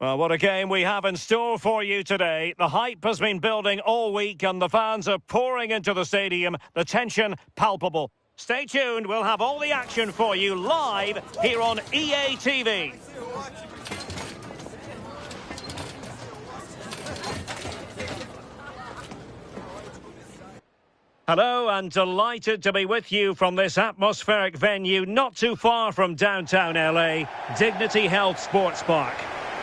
Well, what a game we have in store for you today. The hype has been building all week and the fans are pouring into the stadium. The tension palpable. Stay tuned, we'll have all the action for you live here on EA TV. Hello and delighted to be with you from this atmospheric venue not too far from downtown LA, Dignity Health Sports Park.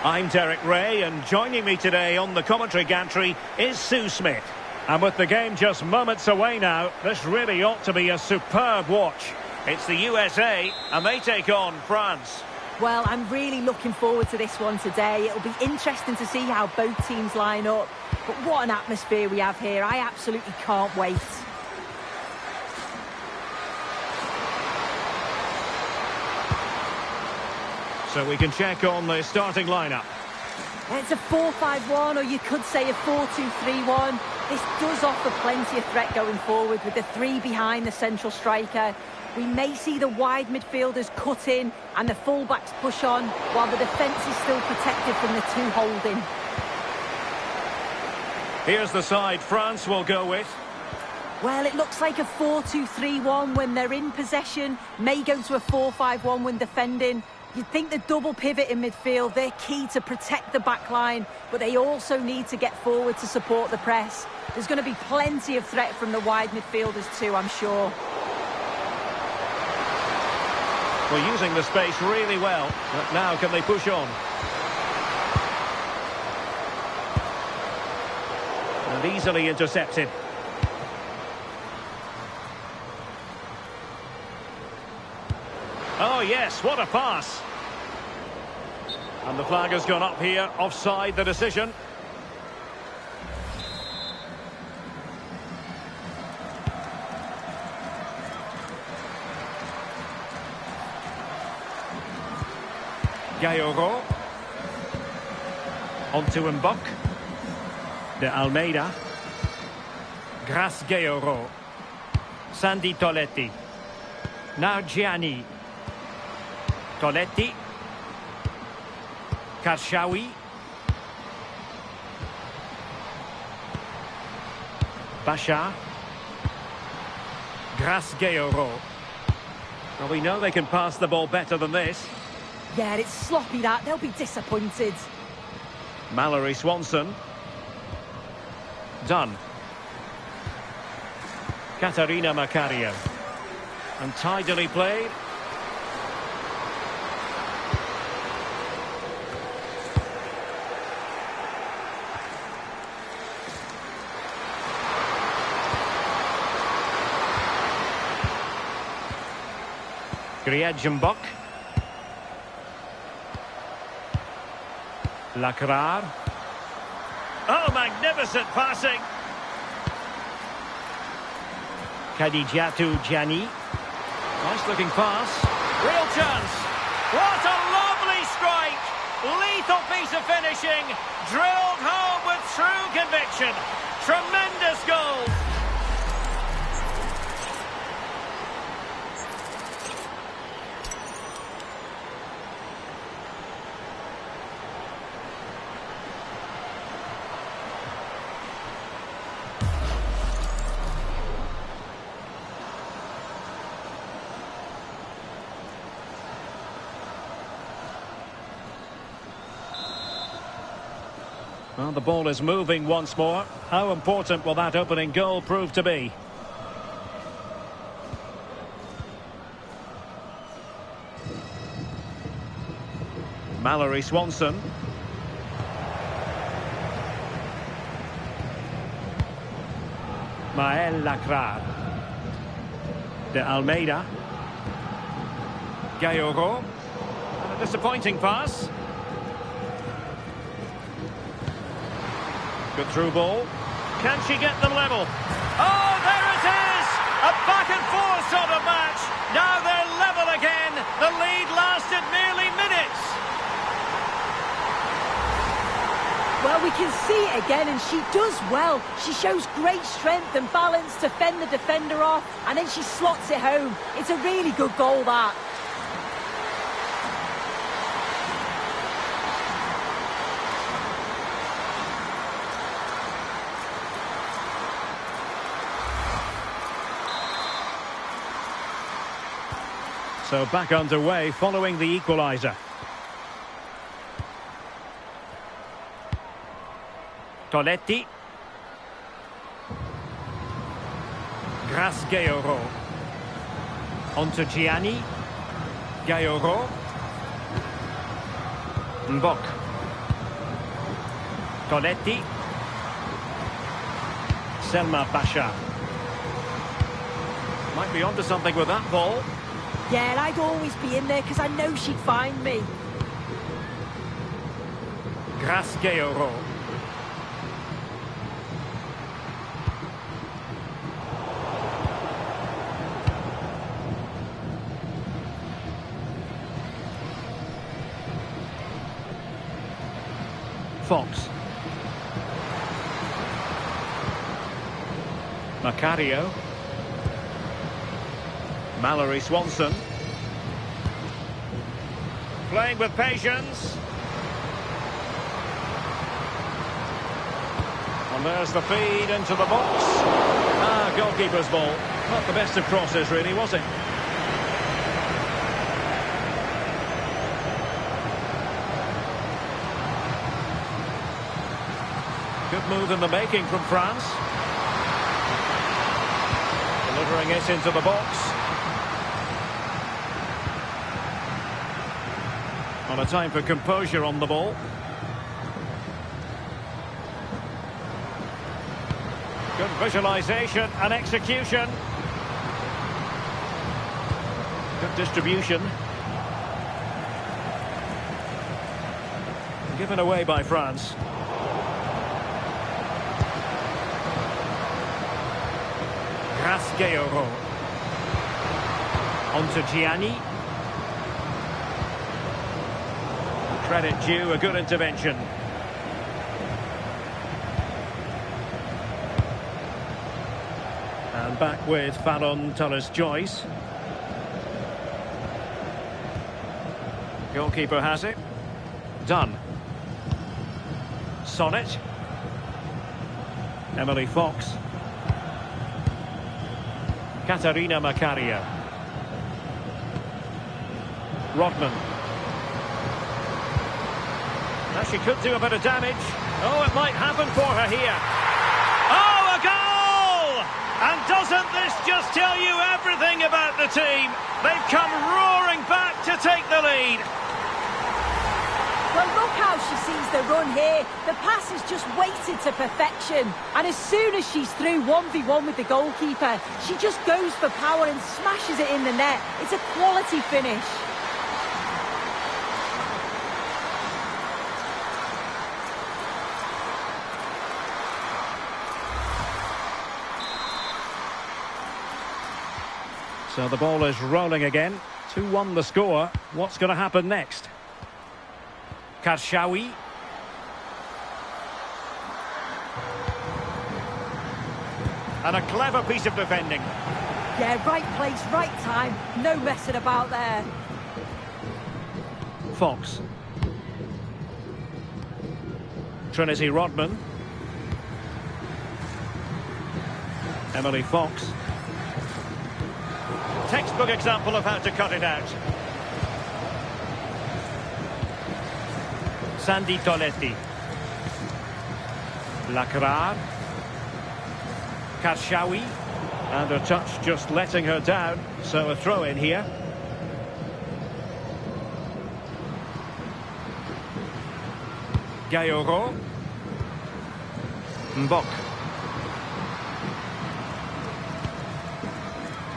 I'm Derek Ray and joining me today on the commentary gantry is Sue Smith. And with the game just moments away now, this really ought to be a superb watch. It's the USA and they take on France. Well, I'm really looking forward to this one today. It'll be interesting to see how both teams line up. But what an atmosphere we have here. I absolutely can't wait. So we can check on the starting lineup. It's a 4-5-1, or you could say a 4-2-3-1. This does offer plenty of threat going forward with the three behind the central striker. We may see the wide midfielders cut in and the fullbacks push on, while the defence is still protected from the two holding. Here's the side France will go with. Well, it looks like a 4-2-3-1 when they're in possession. May go to a 4-5-1 when defending. You'd think the double pivot in midfield, they're key to protect the back line, but they also need to get forward to support the press. There's going to be plenty of threat from the wide midfielders too, I'm sure. Well, using the space really well, but now can they push on? And easily intercepted. Oh yes, what a pass. And the flag has gone up here, offside the decision. Gayoro. Onto Mbok. De Almeida. Gras Gayoro. Sandy Toletti. Now Gianni. Toletti. Karshawi. Basha. Gras Gayoro. Well, we know they can pass the ball better than this. Yeah, it's sloppy that. They'll be disappointed. Mallory Swanson. Done. Katarina Macario. And tidily played. Griedjenbok. Lacrar. Oh, magnificent passing. Kadijatu Gianni. Nice looking pass. Real chance. What a lovely strike. Lethal piece of finishing. Drilled home with true conviction. Tremendous goal. Well, the ball is moving once more. How important will that opening goal prove to be? Mallory Swanson. Maël Lacrar. De Almeida. Gayoro. And a disappointing pass. Good through ball. Can she get them level? Oh, there it is! A back and forth sort of match. Now they're level again. The lead lasted merely minutes. Well, we can see it again, and she does well. She shows great strength and balance to fend the defender off, and then she slots it home. It's a really good goal, that. So back underway following the equaliser. Toletti. Gaeoro. On to Gianni. Gaeoro. Mbok. Toletti. Selma Pasha. Might be onto something with that ball. Yeah, and I'd always be in there because I know she'd find me. Gaeoro. Fox. Macario. Mallory Swanson. Playing with patience. And there's the feed into the box. Goalkeeper's ball. Not the best of crosses, really, was it? Good move in the making from France. Delivering it into the box. On a time for composure on the ball. Good visualisation and execution. Good distribution. Given away by France. Gaeoro. On to Gianni. Credit due, a good intervention. And back with Fallon Tullis-Joyce. Goalkeeper has it. Done. Sonnet. Emily Fox. Katarina Macario. Rodman. Now she could do a bit of damage. Oh, it might happen for her here. Oh, a goal! And doesn't this just tell you everything about the team? They've come roaring back to take the lead. Well, look how she sees the run here. The pass is just weighted to perfection. And as soon as she's through 1v1 with the goalkeeper, she just goes for power and smashes it in the net. It's a quality finish. So the ball is rolling again. 2-1 the score. What's going to happen next? Karshawi. And a clever piece of defending. Yeah, right place, right time. No messing about there. Fox. Trinity Rodman. Emily Fox. Textbook example of how to cut it out. Sandy Toletti. Lacrar. Karshawi. And a touch just letting her down. So a throw in here. Gaeoro. Mbok.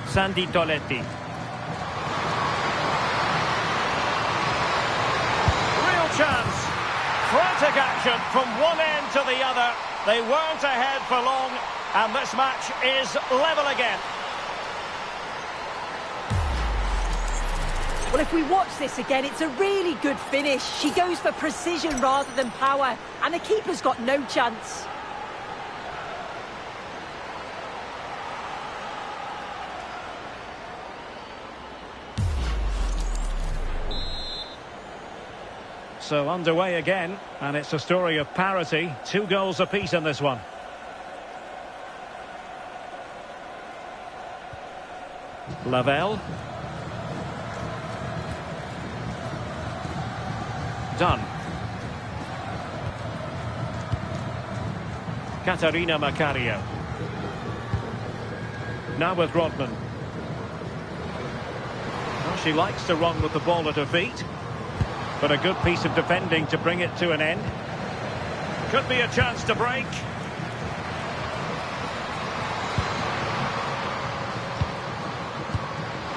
Sandy Toletti. Real chance. Frantic action from one end to the other. They weren't ahead for long, and this match is level again. Well, if we watch this again, it's a really good finish. She goes for precision rather than power, and the keeper's got no chance. So underway again, and it's a story of parity. 2 goals apiece in this one. Lavelle. Dunn. Katarina Macario. Now with Rodman. Well, she likes to run with the ball at her feet. But a good piece of defending to bring it to an end. Could be a chance to break.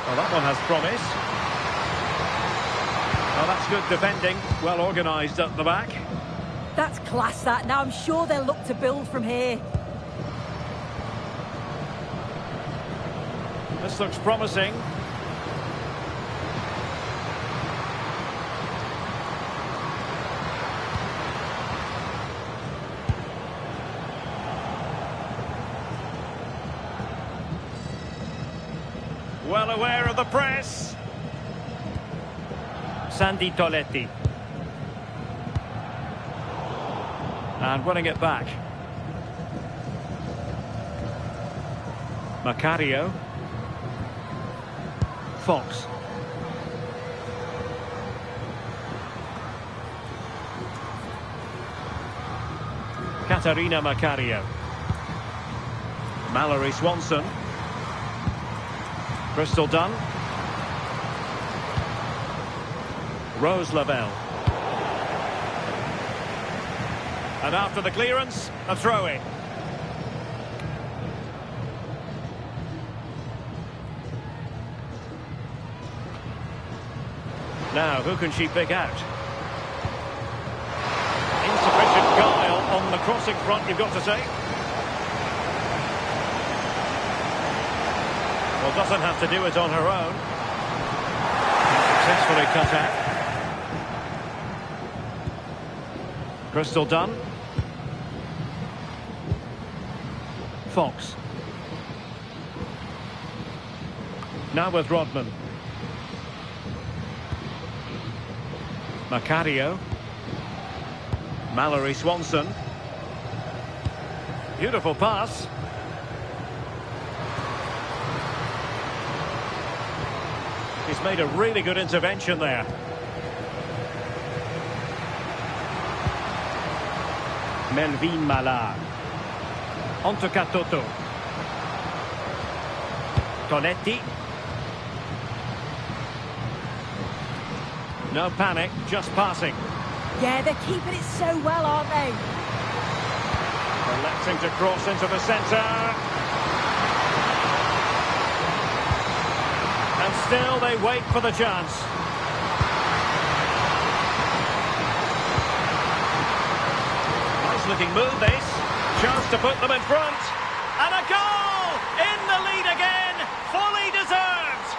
Well, that one has promise. Well, that's good defending. Well organised at the back. That's class, that. Now I'm sure they'll look to build from here. This looks promising. Well aware of the press. Sandy Toletti. And winning it back. Macario. Fox. Katarina Macario. Mallory Swanson. Crystal Dunn. Rose Lavelle. And after the clearance, a throw-in. Now, who can she pick out? Insufficient guile on the crossing front, you've got to say. Well, doesn't have to do it on her own. Successfully cut out. Crystal Dunn. Fox. Now with Rodman. Macario. Mallory Swanson. Beautiful pass. He's made a really good intervention there. Melvin Mallard. Onto Katoto. Toletti. No panic, just passing. Yeah, they're keeping it so well, aren't they? Electing to cross into the centre. And still they wait for the chance. Nice looking move, this. Chance to put them in front. And a goal! In the lead again! Fully deserved!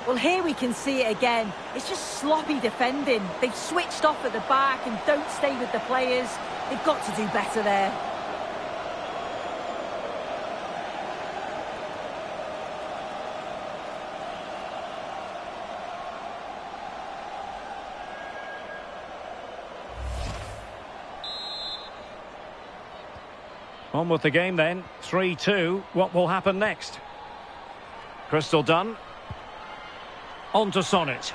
Well, here we can see it again. It's just sloppy defending. They've switched off at the back and don't stay with the players. They've got to do better there. On with the game then, 3-2. What will happen next? Crystal Dunn. On to Sonnet.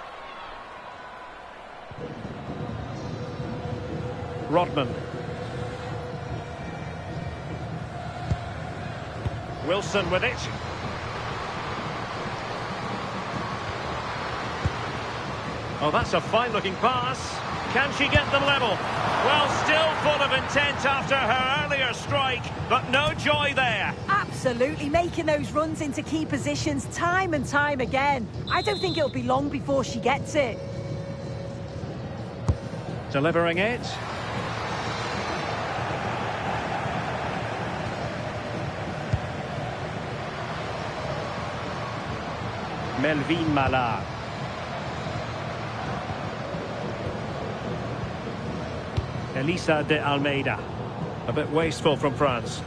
Rodman. Wilson with it. Oh, that's a fine-looking pass. Can she get them level? Well, still full of intent after her earlier strike, but no joy there. Absolutely, making those runs into key positions time and time again. I don't think it'll be long before she gets it. Delivering it. Melvin Mallard. Elisa de Almeida. A bit wasteful from France.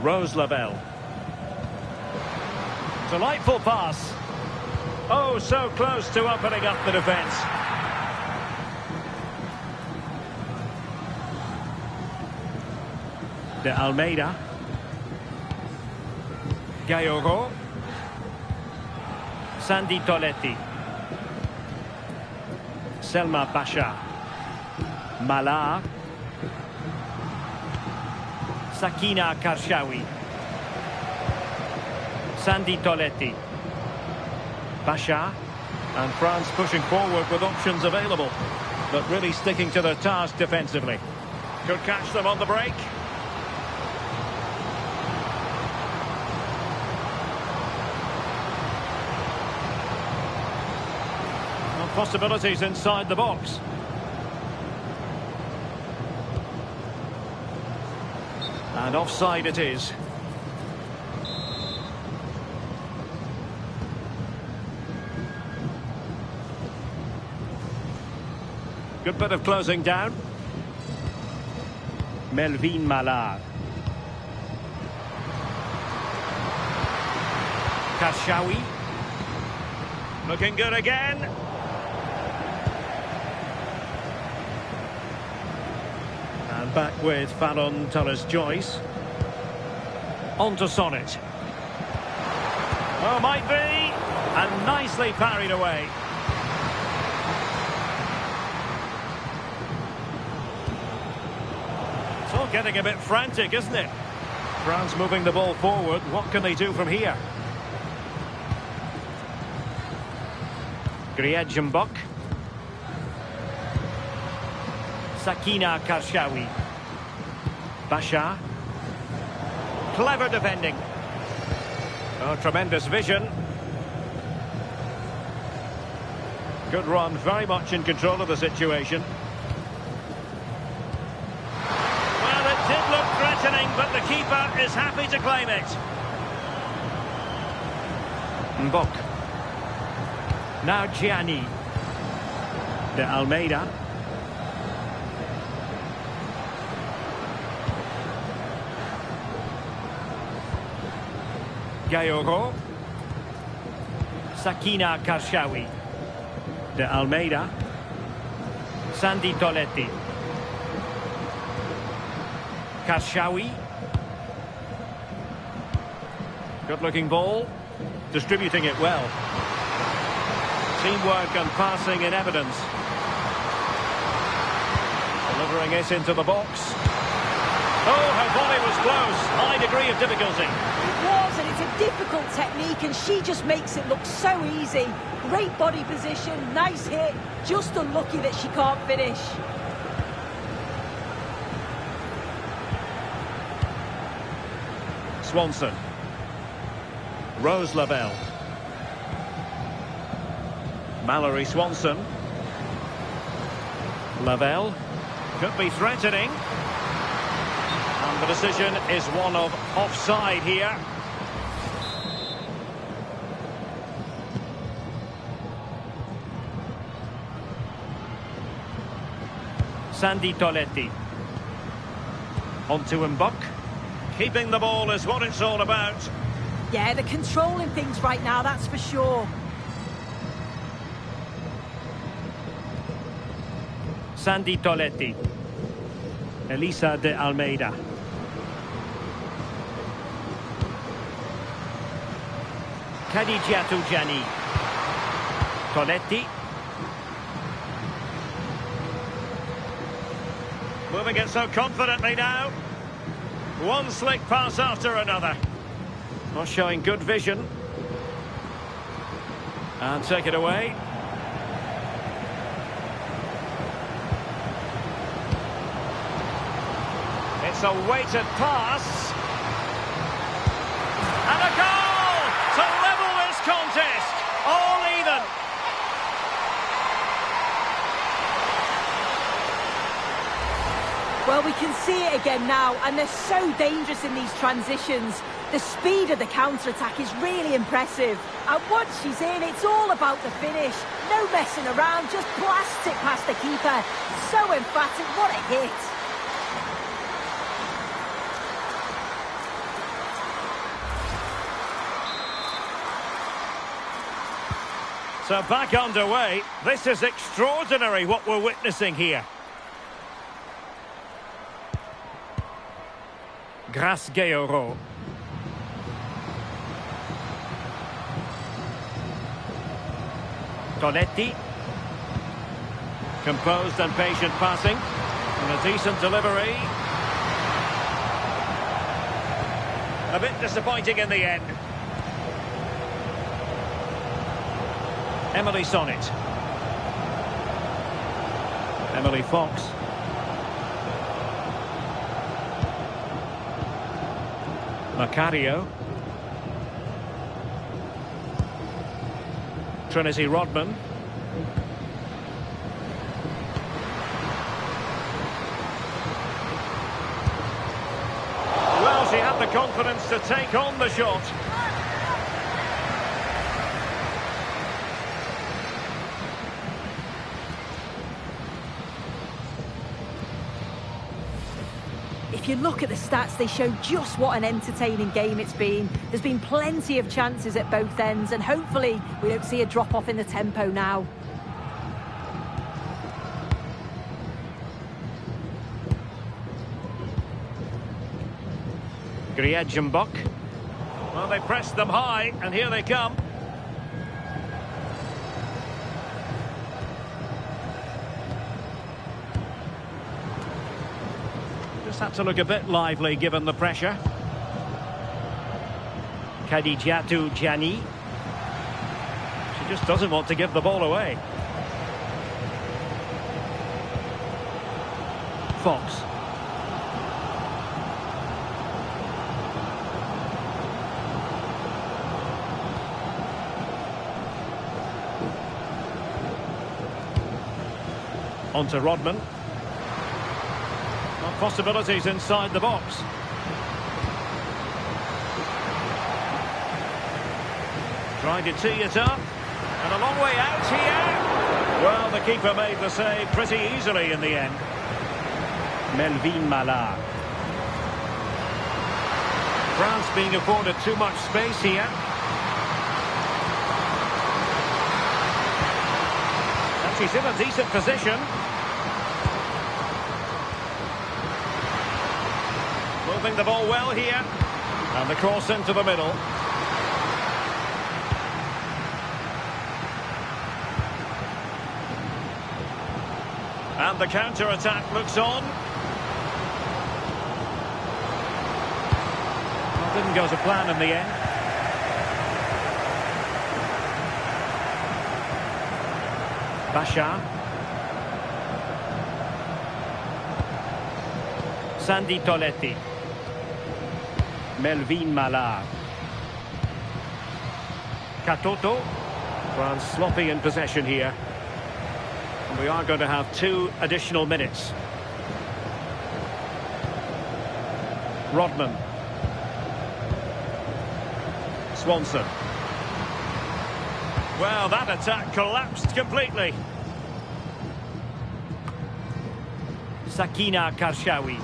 Rose Lavelle. Delightful pass. Oh, so close to opening up the defence. De Almeida. Gayogo. Sandy Toletti. Selma Basha. Malar. Sakina Karshawi. Sandy Toletti. Basha. And France pushing forward with options available, but really sticking to their task defensively. Could catch them on the break. Well, possibilities inside the box. And offside it is. Good bit of closing down. Melvin Malar. Karshawi. Looking good again. And back with Fallon Torres-Joyce. On to Sonnet. Oh, might be. And nicely parried away. It's all getting a bit frantic, isn't it? France moving the ball forward. What can they do from here? Griedjenbok. Sakina Karshawi. Basha. Clever defending. Oh, tremendous vision. Good run, very much in control of the situation. Well, it did look threatening, but the keeper is happy to claim it. Mbok. Now Gianni. De Almeida. Gayogo. Sakina Karshawi. De Almeida. Sandy Toletti. Karshawi. Good looking ball. Distributing it well. Teamwork and passing in evidence. Delivering it into the box. Oh, her volley was close. High degree of difficulty. It was, and it's a difficult technique, and she just makes it look so easy. Great body position, nice hit. Just unlucky that she can't finish. Swanson. Rose Lavelle. Mallory Swanson. Lavelle. Could be threatening. And the decision is one of offside here. Sandy Toletti. On to Mbok. Keeping the ball is what it's all about. Yeah, they're controlling things right now, that's for sure. Sandy Toletti. Elisa de Almeida. Khadija Toujani. Toletti. Moving it so confidently now. One slick pass after another. Not showing good vision. And take it away. It's a weighted pass. And a goal to level this contest. All even. Well, we can see it again now, and they're so dangerous in these transitions. The speed of the counter-attack is really impressive. And once she's in, it's all about the finish. No messing around, just blast it past the keeper. So emphatic, what a hit. So back underway. This is extraordinary what we're witnessing here. Grasgeoro. Tonetti. Composed and patient passing. And a decent delivery. A bit disappointing in the end. Emily Sonnet. Emily Fox. Macario. Trinity Rodman. Well, she had the confidence to take on the shot. If you look at the stats, they show just what an entertaining game it's been. There's been plenty of chances at both ends, and hopefully we don't see a drop-off in the tempo now. Griedjenbach. Well, they pressed them high, and here they come. Just had to look a bit lively given the pressure. Kadijatu Gianni. She just doesn't want to give the ball away. Fox. On to Rodman. Well, possibilities inside the box. Trying to tee it up. And a long way out here. Well, the keeper made the save pretty easily in the end. Melvin Mala. France being afforded too much space here. And she's in a decent position. Moving the ball well here. And the cross into the middle. And the counter-attack looks on. Well, didn't go to plan in the end. Bashar. Sandy Toletti. Melvin Mala. Katoto. France sloppy in possession here. And we are going to have 2 additional minutes. Rodman. Swanson. Well, that attack collapsed completely. Sakina Karshawi.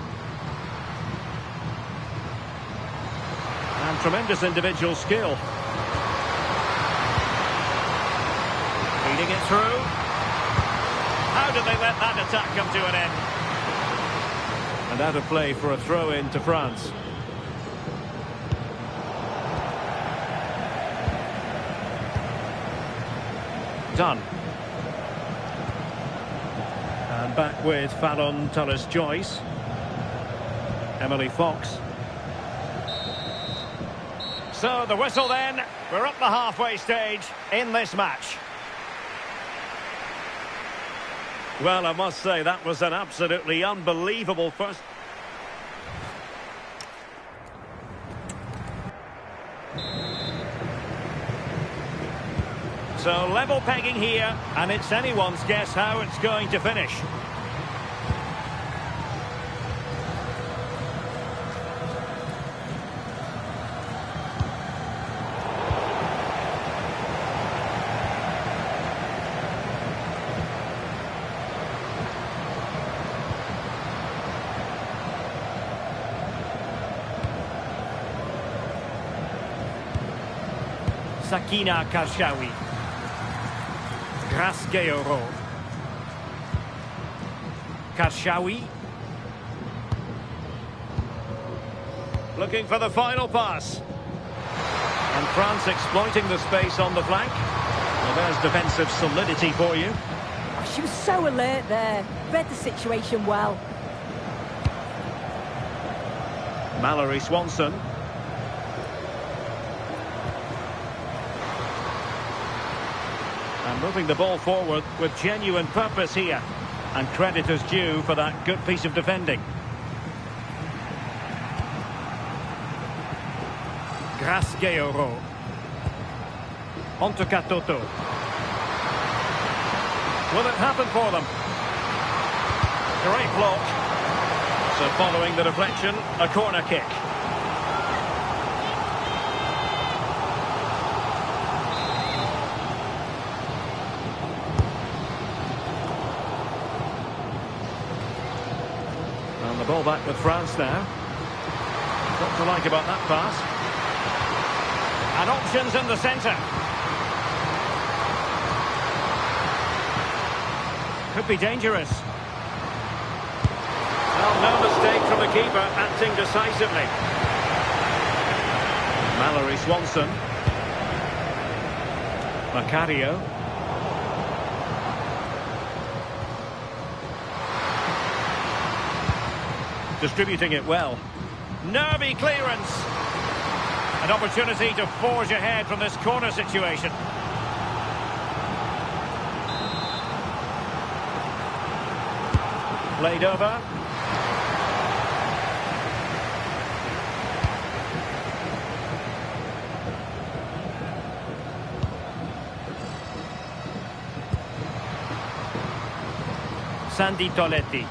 And tremendous individual skill. Feeding it through. How did they let that attack come to an end? And out of play for a throw-in to France. Done. And back with Fallon Torres-Joyce. Emily Fox. So the whistle then. We're up the halfway stage in this match. Well, I must say that was an absolutely unbelievable first. So level pegging here, and it's anyone's guess how it's going to finish. Sakina Karshawi. Grasgeoro. Looking for the final pass. And France exploiting the space on the flank. Well, there's defensive solidity for you. Oh, she was so alert there. Read the situation well. Mallory Swanson. And moving the ball forward with genuine purpose here. And credit is due for that good piece of defending. Grasgeoro. Ontokatoto. Will it happen for them? Great block. So following the deflection, a corner kick. And the ball back with France now. What to like about that pass? And options in the centre. Could be dangerous. Well, no mistake from the keeper, acting decisively. Mallory Swanson. Macario. Distributing it well. Nervy clearance. An opportunity to forge ahead from this corner situation. Played over. Sandy Toletti.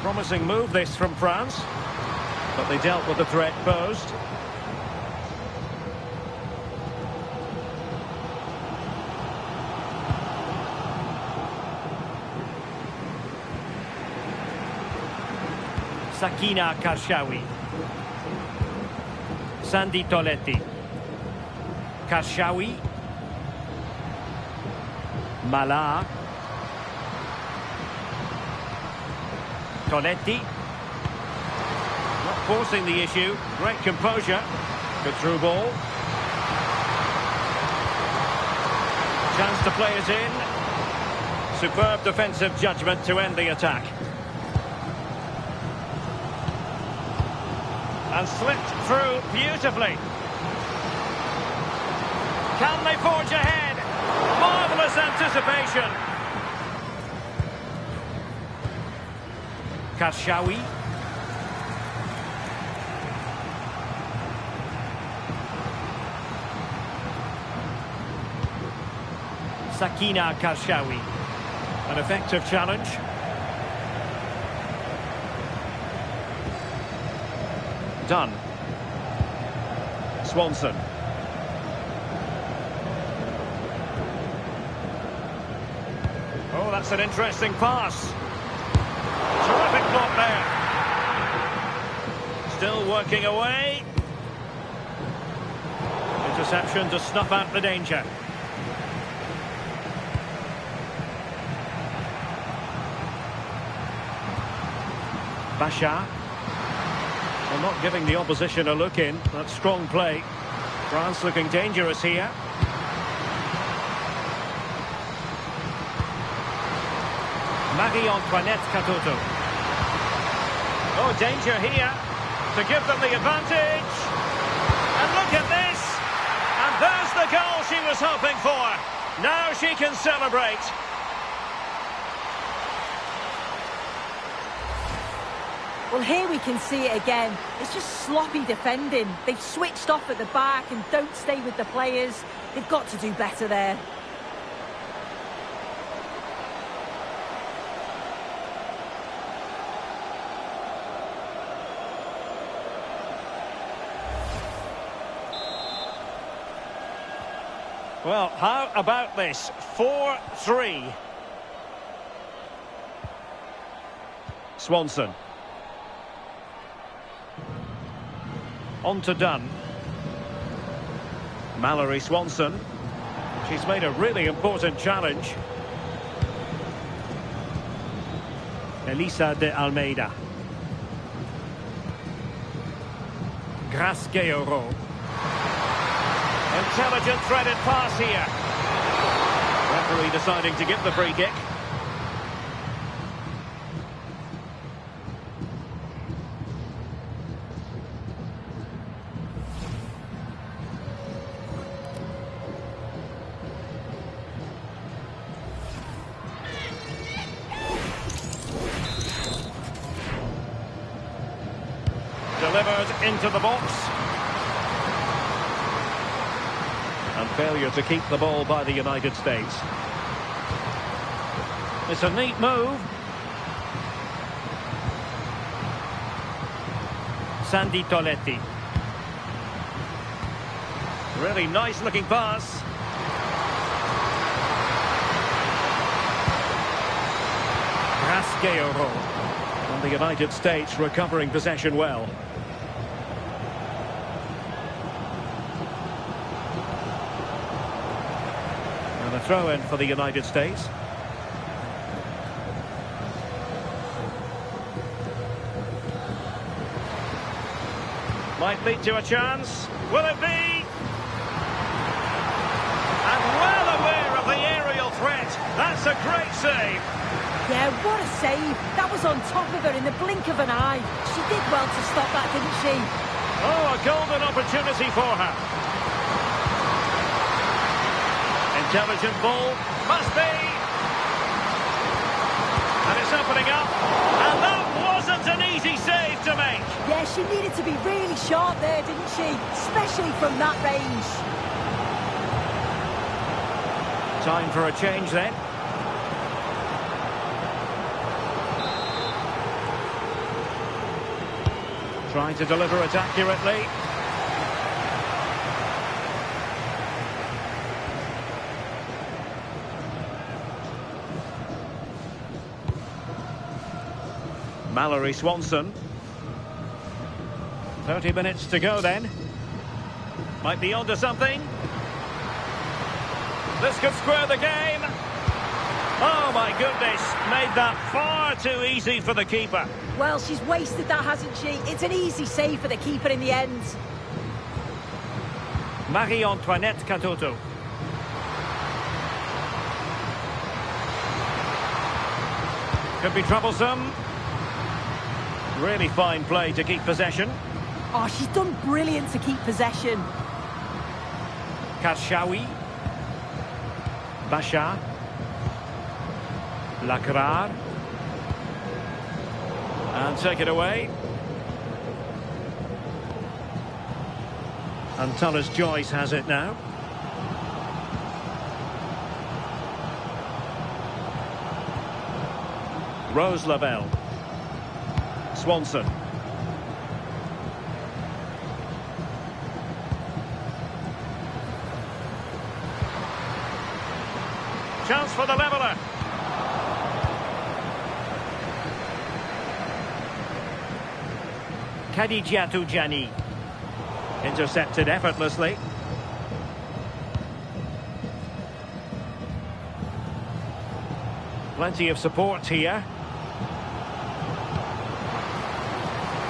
Promising move this from France. But they dealt with the threat posed. Sakina Karshawi. Sandy Toletti. Karshawi. Mala. Toletti. Forcing the issue, great composure, good through ball. Chance to play it in. Superb defensive judgment to end the attack. And slipped through beautifully. Can they forge ahead? Marvellous anticipation. Karshawi. Sakina Karshawi. An effective challenge. Done. Swanson. Oh, that's an interesting pass. Terrific block there. Still working away. Interception to snuff out the danger. Basha. Well, not giving the opposition a look in. That's strong play. France looking dangerous here. Marie-Antoinette Katoto. Oh, danger here to give them the advantage. And look at this. And there's the goal she was hoping for. Now she can celebrate. Well, here we can see it again. It's just sloppy defending. They've switched off at the back and don't stay with the players. They've got to do better there. Well, how about this? 4-3. Swanson. On to Dunn. Mallory Swanson. She's made a really important challenge. Elisa de Almeida. Grasqueiro. Intelligent threaded pass here. Referee deciding to give the free kick. Delivered into the box. And failure to keep the ball by the United States. It's a neat move. Sandy Toletti. Really nice looking pass. Grasqueiro. And the United States recovering possession well. And a throw-in for the United States. Might lead to a chance. Will it be? And well aware of the aerial threat. That's a great save. Yeah, what a save. That was on top of her in the blink of an eye. She did well to stop that, didn't she? Oh, a golden opportunity for her. Intelligent ball. Must be. And it's opening up. And that wasn't an easy save to make. Yeah, she needed to be really sharp there, didn't she? Especially from that range. Time for a change then. Trying to deliver it accurately. Mallory Swanson. 30 minutes to go then. Might be onto something. This could square the game. Oh my goodness, made that far too easy for the keeper. Well, she's wasted that, hasn't she? It's an easy save for the keeper in the end. Marie-Antoinette Katoto. Could be troublesome. Really fine play to keep possession. Oh, she's done brilliant to keep possession. Karshawi. Basha. Lacrar. And take it away. And Thomas Joyce has it now. Rose Lavelle. Swanson. Chance for the leveller. Khadijatou Jani. Intercepted effortlessly. Plenty of support here.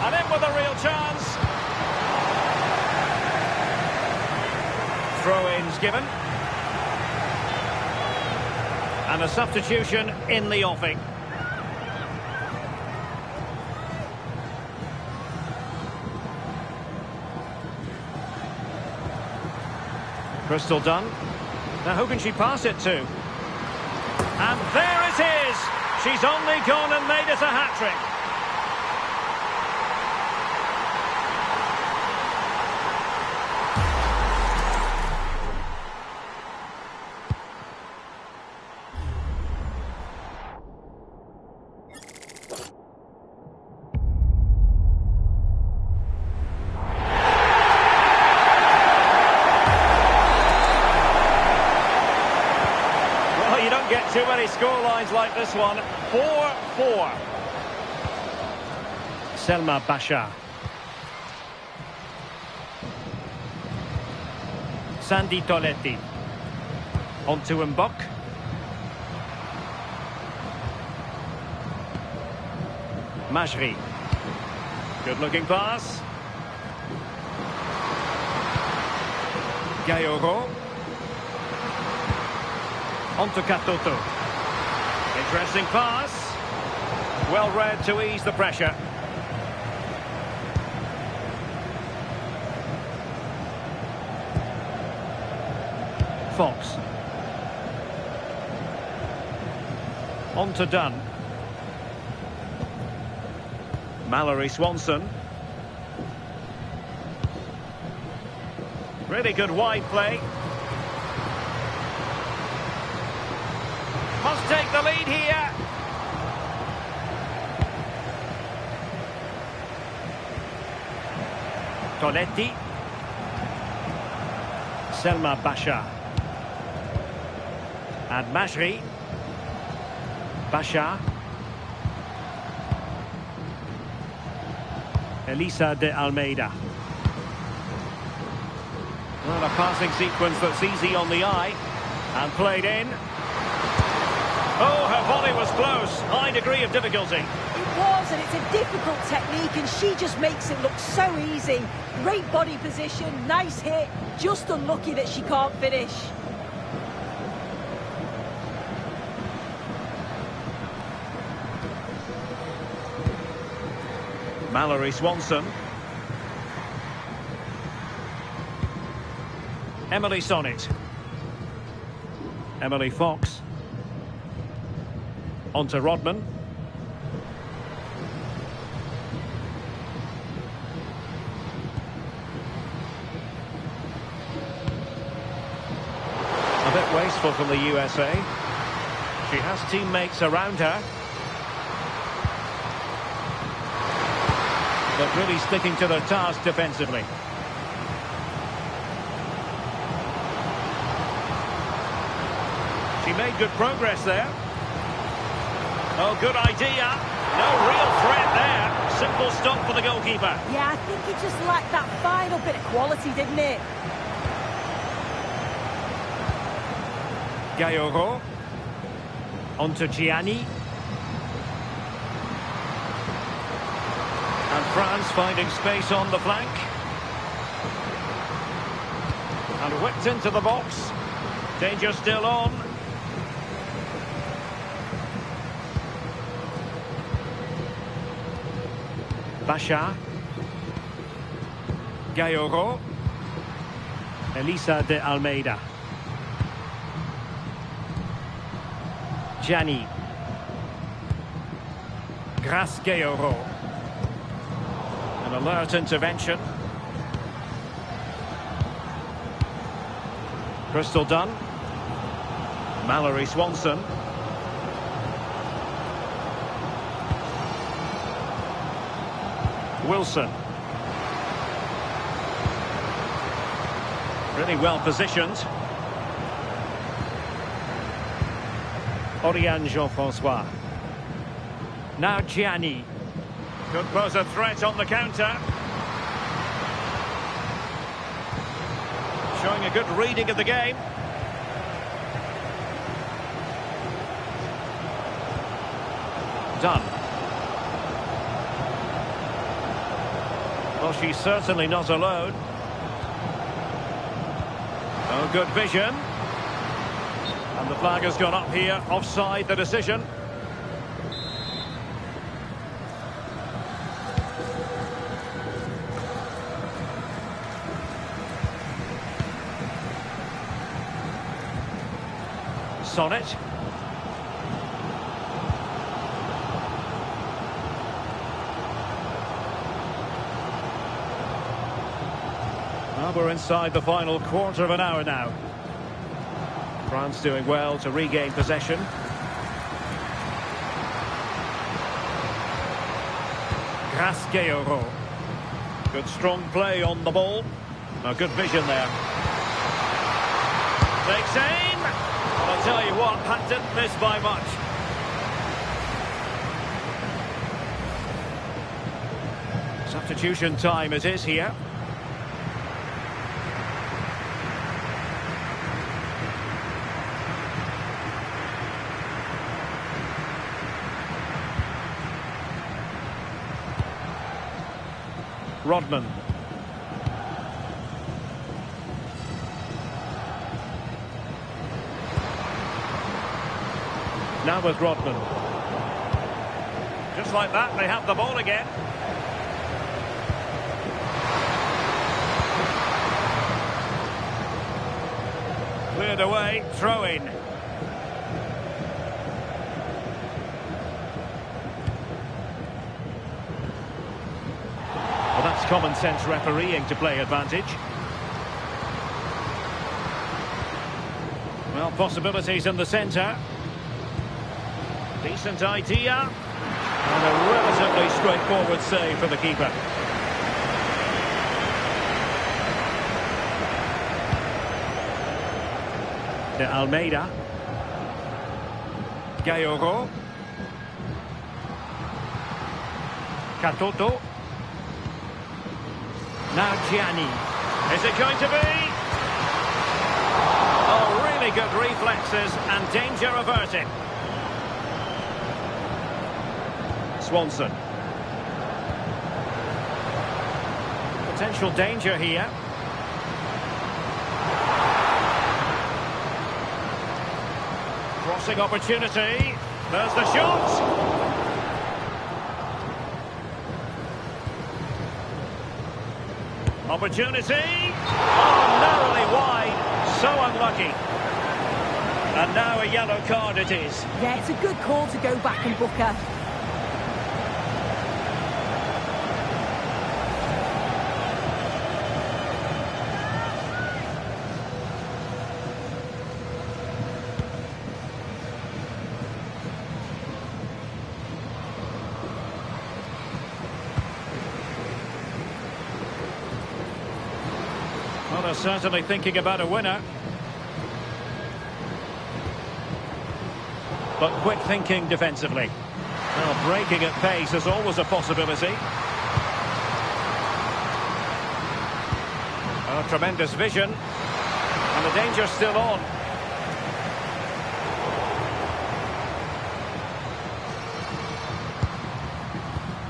And in with a real chance. Throw-ins given. And a substitution in the offing. Crystal Dunn. Now who can she pass it to? And there it is! She's only gone and made it a hat-trick. Get too many scorelines like this one. 4-4. Selma Basha. Sandy Toletti. On to Mbok. Majri. Good looking pass. Gayoro. On to Katoto. Interesting pass. Well read to ease the pressure. Fox. On to Dunn. Mallory Swanson. Really good wide play. Must take the lead here. Toletti. Selma Basha. And Mashri. Basha. Elisa de Almeida. Well, a passing sequence that's easy on the eye. And played in. Oh, her volley was close. High degree of difficulty. It was, and it's a difficult technique, and she just makes it look so easy. Great body position, nice hit. Just unlucky that she can't finish. Mallory Swanson. Emily Sonnet. Emily Fox. On to Rodman. A bit wasteful from the USA. She has teammates around her. But really sticking to their task defensively. She made good progress there. Oh, good idea. No real threat there. Simple stop for the goalkeeper. Yeah, I think he just lacked that final bit of quality, didn't it? Gayoro. On to Gianni. And France finding space on the flank. And whipped into the box. Danger still on. Basha. Gayoro. Elisa de Almeida. Gianni. Grace Gayoro. An alert intervention. Crystal Dunn. Mallory Swanson. Wilson. Really well positioned. Oriane Jean-François. Now Gianni. Could pose a threat on the counter. Showing a good reading of the game. Dunn. Well, she's certainly not alone. Oh, good vision. And the flag has gone up here. Offside the decision. Sonnet. Well, we're inside the final quarter of an hour now. France doing well to regain possession. Grace Gayoro. Good strong play on the ball. A good vision there. Takes aim. Well, I'll tell you what, that didn't miss by much. Substitution time it is here. Rodman. Now with Rodman. Just like that, they have the ball again. Cleared away, throw in. Well, that's common sense refereeing to play advantage. Well, possibilities in the centre. Decent idea. And a relatively straightforward save for the keeper. De Almeida. Gayoro. Katoto. Now Gianni. Is it going to be? Oh, really good reflexes and danger averted. Swanson. Potential danger here. Crossing opportunity. There's the shot. Opportunity. Oh, narrowly wide. So unlucky. And now a yellow card it is. Yeah, it's a good call to go back and book her. Well, they're certainly thinking about a winner. But quick thinking defensively. Well, breaking at pace is always a possibility. Oh, tremendous vision. And the danger's still on.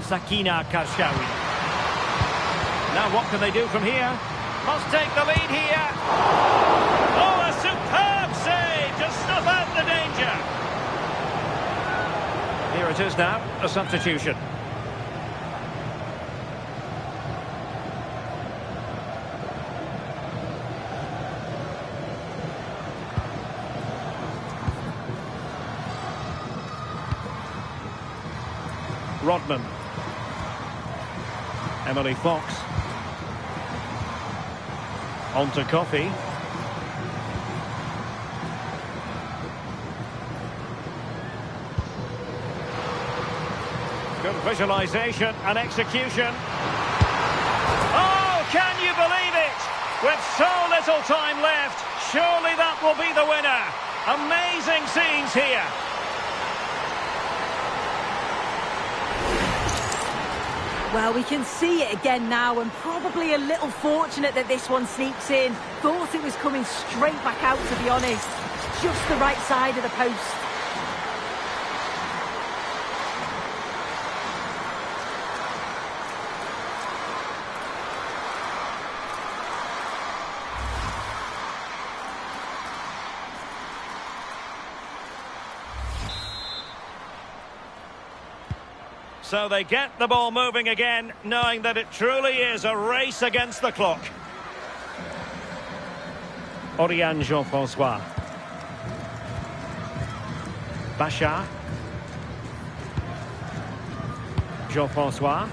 Sakina Karshawi. Now what can they do from here? Must take the lead here. Oh, a superb save to snuff out the danger. Here it is now, a substitution. Rodman. Emily Fox. On to Coffey. Good visualisation and execution. Oh, can you believe it? With so little time left, surely that will be the winner. Amazing scenes here. Well, we can see it again now, and probably a little fortunate that this one sneaks in. Thought it was coming straight back out, to be honest. Just the right side of the post. So they get the ball moving again, knowing that it truly is a race against the clock. Oriane Jean-François. Bachar. Jean-François.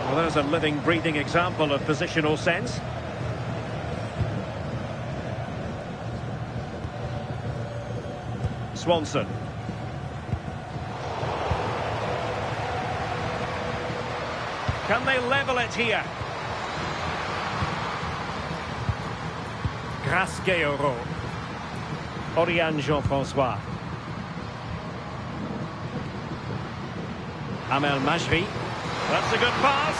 Well, there's a living, breathing example of positional sense. Swanson. Can they level it here? Grace Gayoro. Oriane Jean-François. Amel Majri. That's a good pass.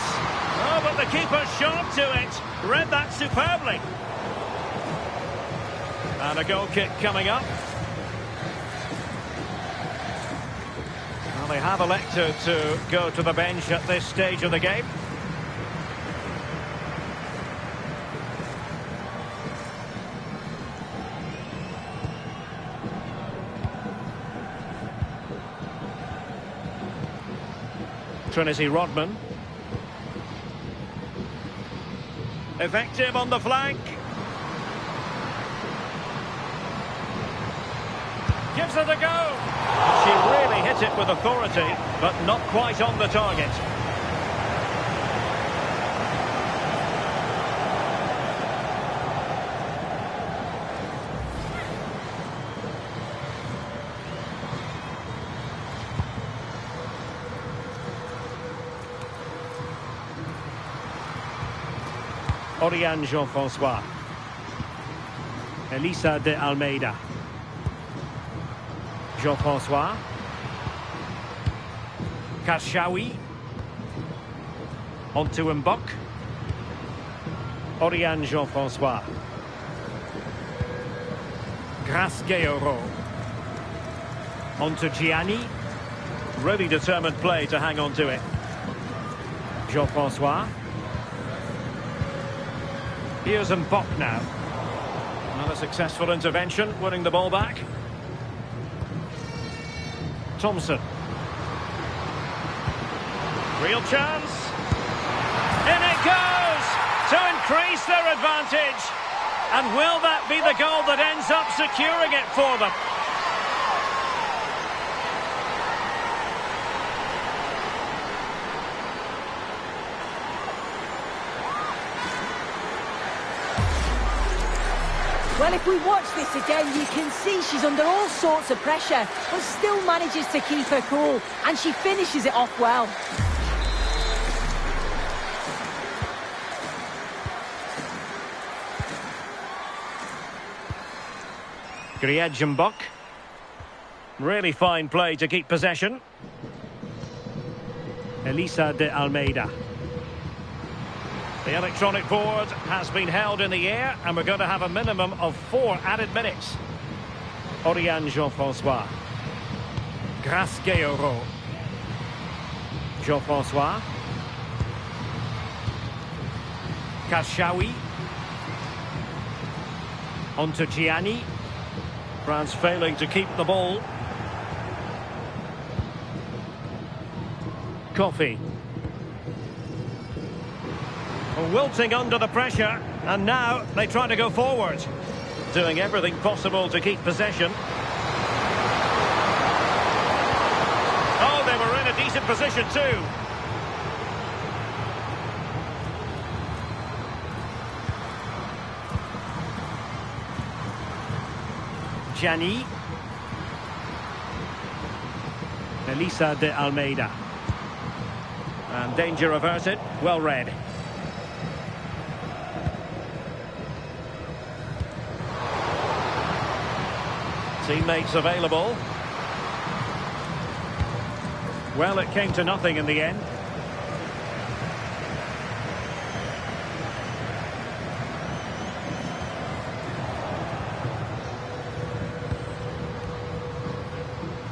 Oh, but the keeper's shot to it. Read that superbly. And a goal kick coming up. Well, they have elected to go to the bench at this stage of the game. Trinity Rodman. Effective on the flank. Gives it a go. She really hit it with authority, but not quite on the target. Oriane Jean-François. Elisa de Almeida. Jean-François. Karshawi. On to Mbok. Oriane Jean-François. Grace-Gueiro. On to Gianni. Really determined play to hang on to it. Jean-François. Here's Mbok now. Another successful intervention, winning the ball back. Thompson. Real chance. In it goes to increase their advantage. And will that be the goal that ends up securing it for them? Well, if we watch this again, you can see she's under all sorts of pressure, but still manages to keep her cool, and she finishes it off well. Mbok. Really fine play to keep possession. Elisa de Almeida. The electronic board has been held in the air, and we're going to have a minimum of 4 added minutes. Oriane Jean-François. Grace-Gueiro. Jean-François. Karshawi. On to Gianni. France failing to keep the ball. Coffee. Wilting under the pressure, and now they try to go forward. Doing everything possible to keep possession. Oh, they were in a decent position too. Gianni. Elisa de Almeida. And danger averted, well read. Teammates available. Well, it came to nothing in the end.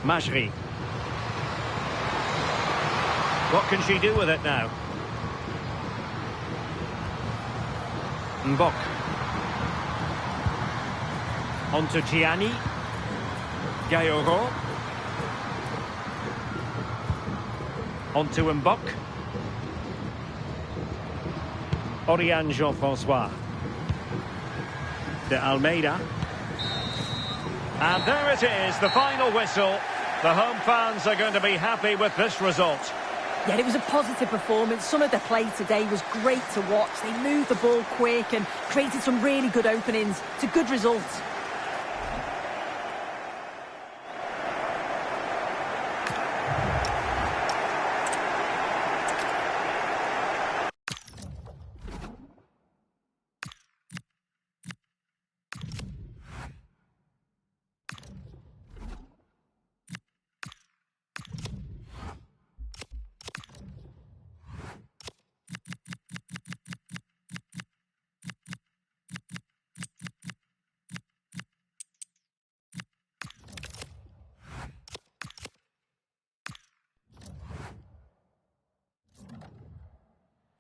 Majri. What can she do with it now? Mbok. On to Gianni. Gueiro. On to Mbok. Oriane Jean-François. De Almeida. And there it is, the final whistle. The home fans are going to be happy with this result. Yeah, it was a positive performance. Some of the play today was great to watch. They moved the ball quick and created some really good openings. It's a good result.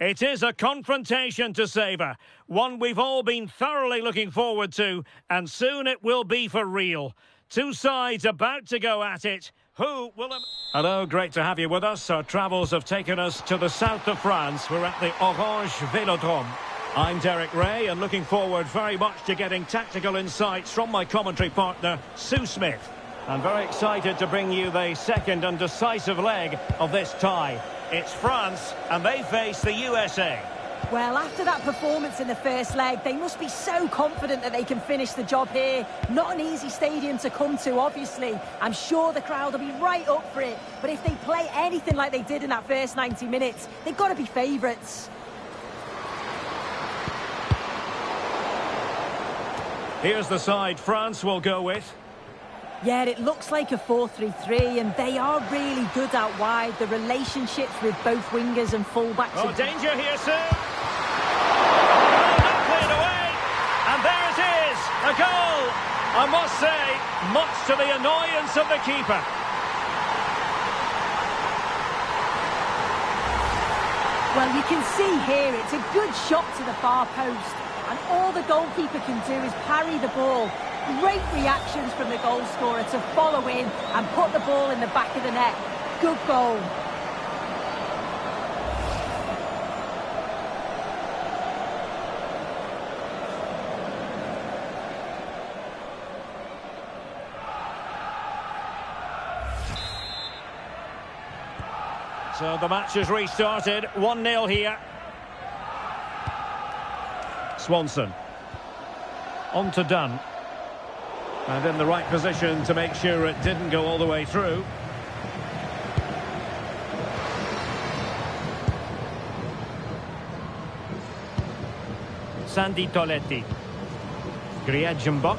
It is a confrontation to savour, one we've all been thoroughly looking forward to, and soon it will be for real. Two sides about to go at it, Who will... Hello, great to have you with us. Our travels have taken us to the south of France. We're at the Orange Vélodrome. I'm Derek Ray, and looking forward very much to getting tactical insights from my commentary partner, Sue Smith. I'm very excited to bring you the second and decisive leg of this tie. It's France, and they face the USA. Well, after that performance in the first leg, they must be so confident that they can finish the job here. Not an easy stadium to come to, obviously. I'm sure the crowd will be right up for it. But if they play anything like they did in that first 90 minutes, they've got to be favourites. Here's the side France will go with. Yeah, it looks like a 4-3-3, and they are really good out wide. The relationships with both wingers and fullbacks... Oh, danger here, Sue! Cleared away, and there it is, a goal. I must say, much to the annoyance of the keeper. Well, you can see here it's a good shot to the far post, and all the goalkeeper can do is parry the ball. Great reactions from the goal scorer to follow in and put the ball in the back of the net. Good goal. So the match has restarted, 1-0 here. Swanson. On to Dunn. And in the right position to make sure it didn't go all the way through. Sandy Toletti. Griedjenbok.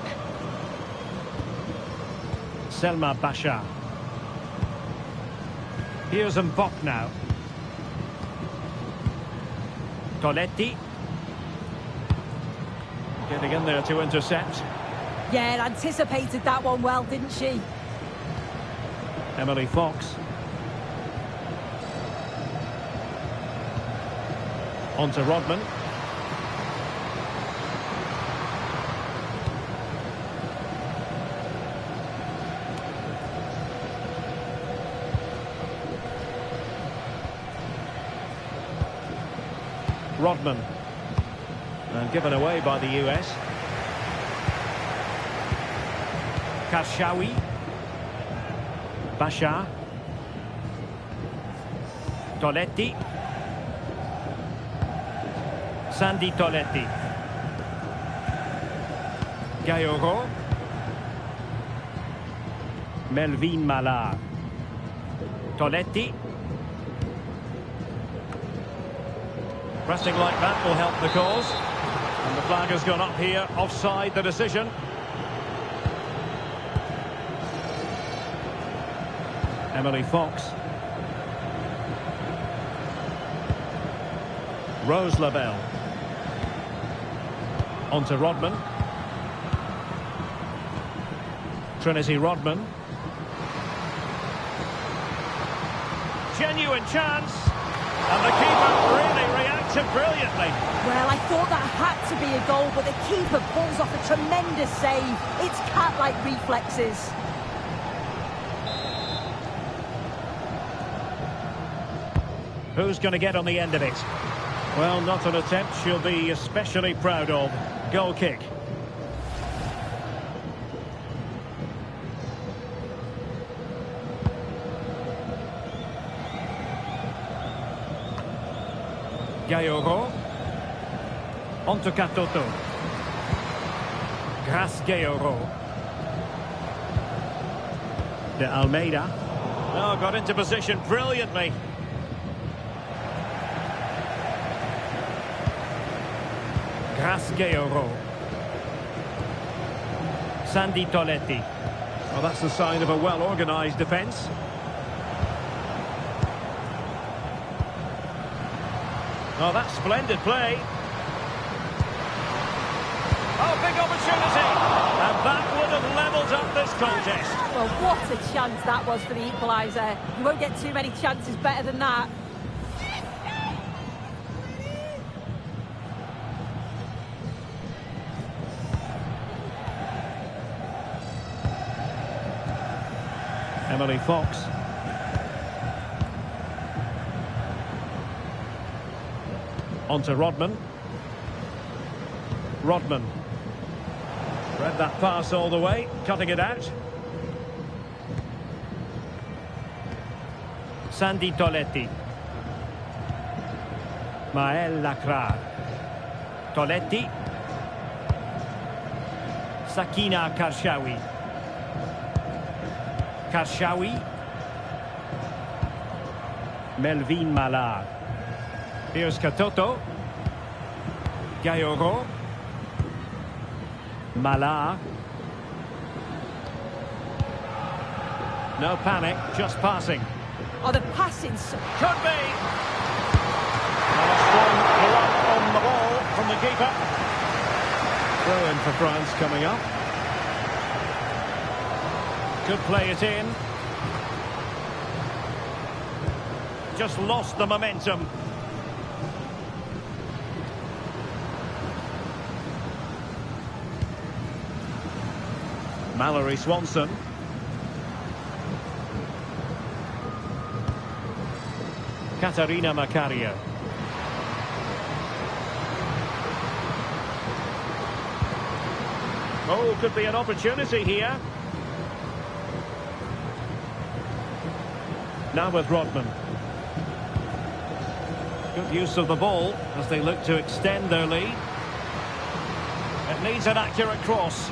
Selma Bachar. Here's Mbok now. Toletti. Getting in there to intercept. Yeah, anticipated that one well, didn't she? Emily Fox. On to Rodman. Rodman. And given away by the US. Karshawi. Bachar. Toletti. Sandy Toletti. Gayoro. Melvin Mallard. Toletti. Pressing like that will help the cause. And the flag has gone up here, offside the decision. Emily Fox. Rose Lavelle. On to Rodman. Trinity Rodman. Genuine chance. And the keeper really reacted brilliantly. Well, I thought that had to be a goal, but the keeper pulls off a tremendous save. It's cat-like reflexes. Who's going to get on the end of it? Well, not an attempt she'll be especially proud of. Goal kick. Gayoro. On to Katoto. Grace Gayoro. De Almeida. Oh, got into position brilliantly. Grace Gayoro. Sandy Toletti. Well, that's the sign of a well-organised defence. Oh, that's splendid play. Oh, big opportunity. And that would have levelled up this contest. Well, what a chance that was for the equaliser. You won't get too many chances better than that. Emily Fox. On to Rodman. Rodman. Read that pass all the way, cutting it out. Sandy Toletti. Maël Lacrar. Toletti. Sakina Karshawi. Karshawi. Melvin Mallard. Here's Katoto. Gayoro. Mallard. No panic, just passing. Oh, the passing. Could be. And a strong block on the ball from the keeper. Throw in for France coming up. Could play it in. Just lost the momentum. Mallory Swanson. Katarina Macario. Oh, could be an opportunity here. Now with Rodman. Good use of the ball as they look to extend their lead. It needs an accurate cross.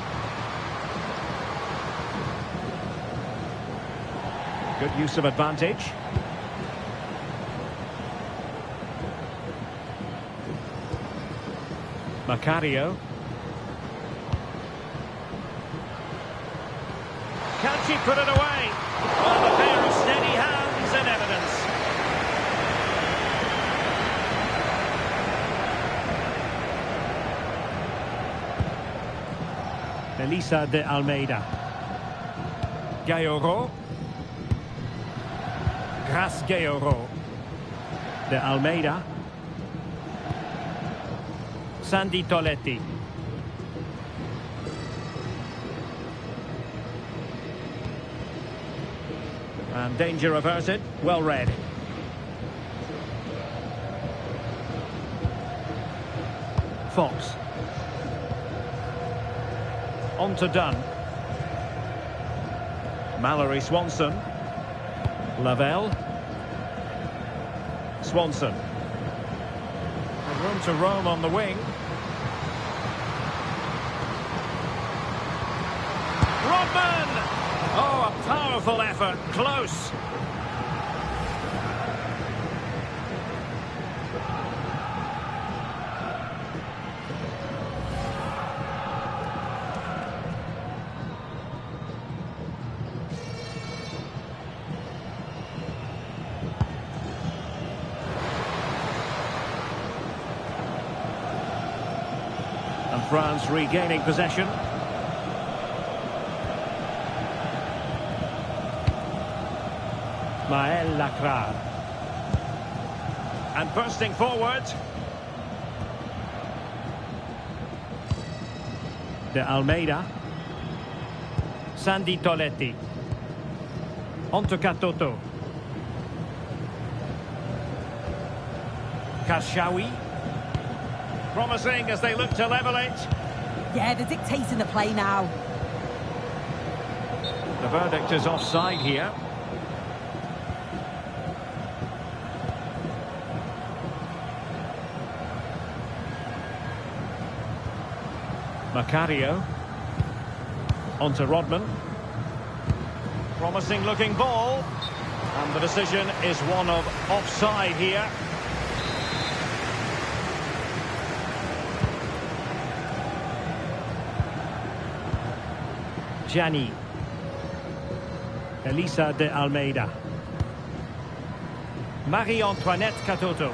Good use of advantage. Macario. Can she put it away? Well, a pair of steady hands in evidence. Elisa de Almeida. Gayoro. Gras Gayoro. De Almeida. Sandy Toletti. And danger averted. Well read. Fox. On to Dunn. Mallory Swanson. Lavelle. Swanson. Room to roam on the wing. Rodman! Oh, a powerful effort. Close. And France regaining possession. Maël Lacrar. And bursting forward. De Almeida. Sandy Toletti. On to Katoto. Karshawi. Promising as they look to level it. Yeah, they're dictating the play now. The verdict is offside here. Macario. On to Rodman. Promising looking ball. And the decision is one of offside here. Gianni. Elisa de Almeida. Marie-Antoinette Katoto.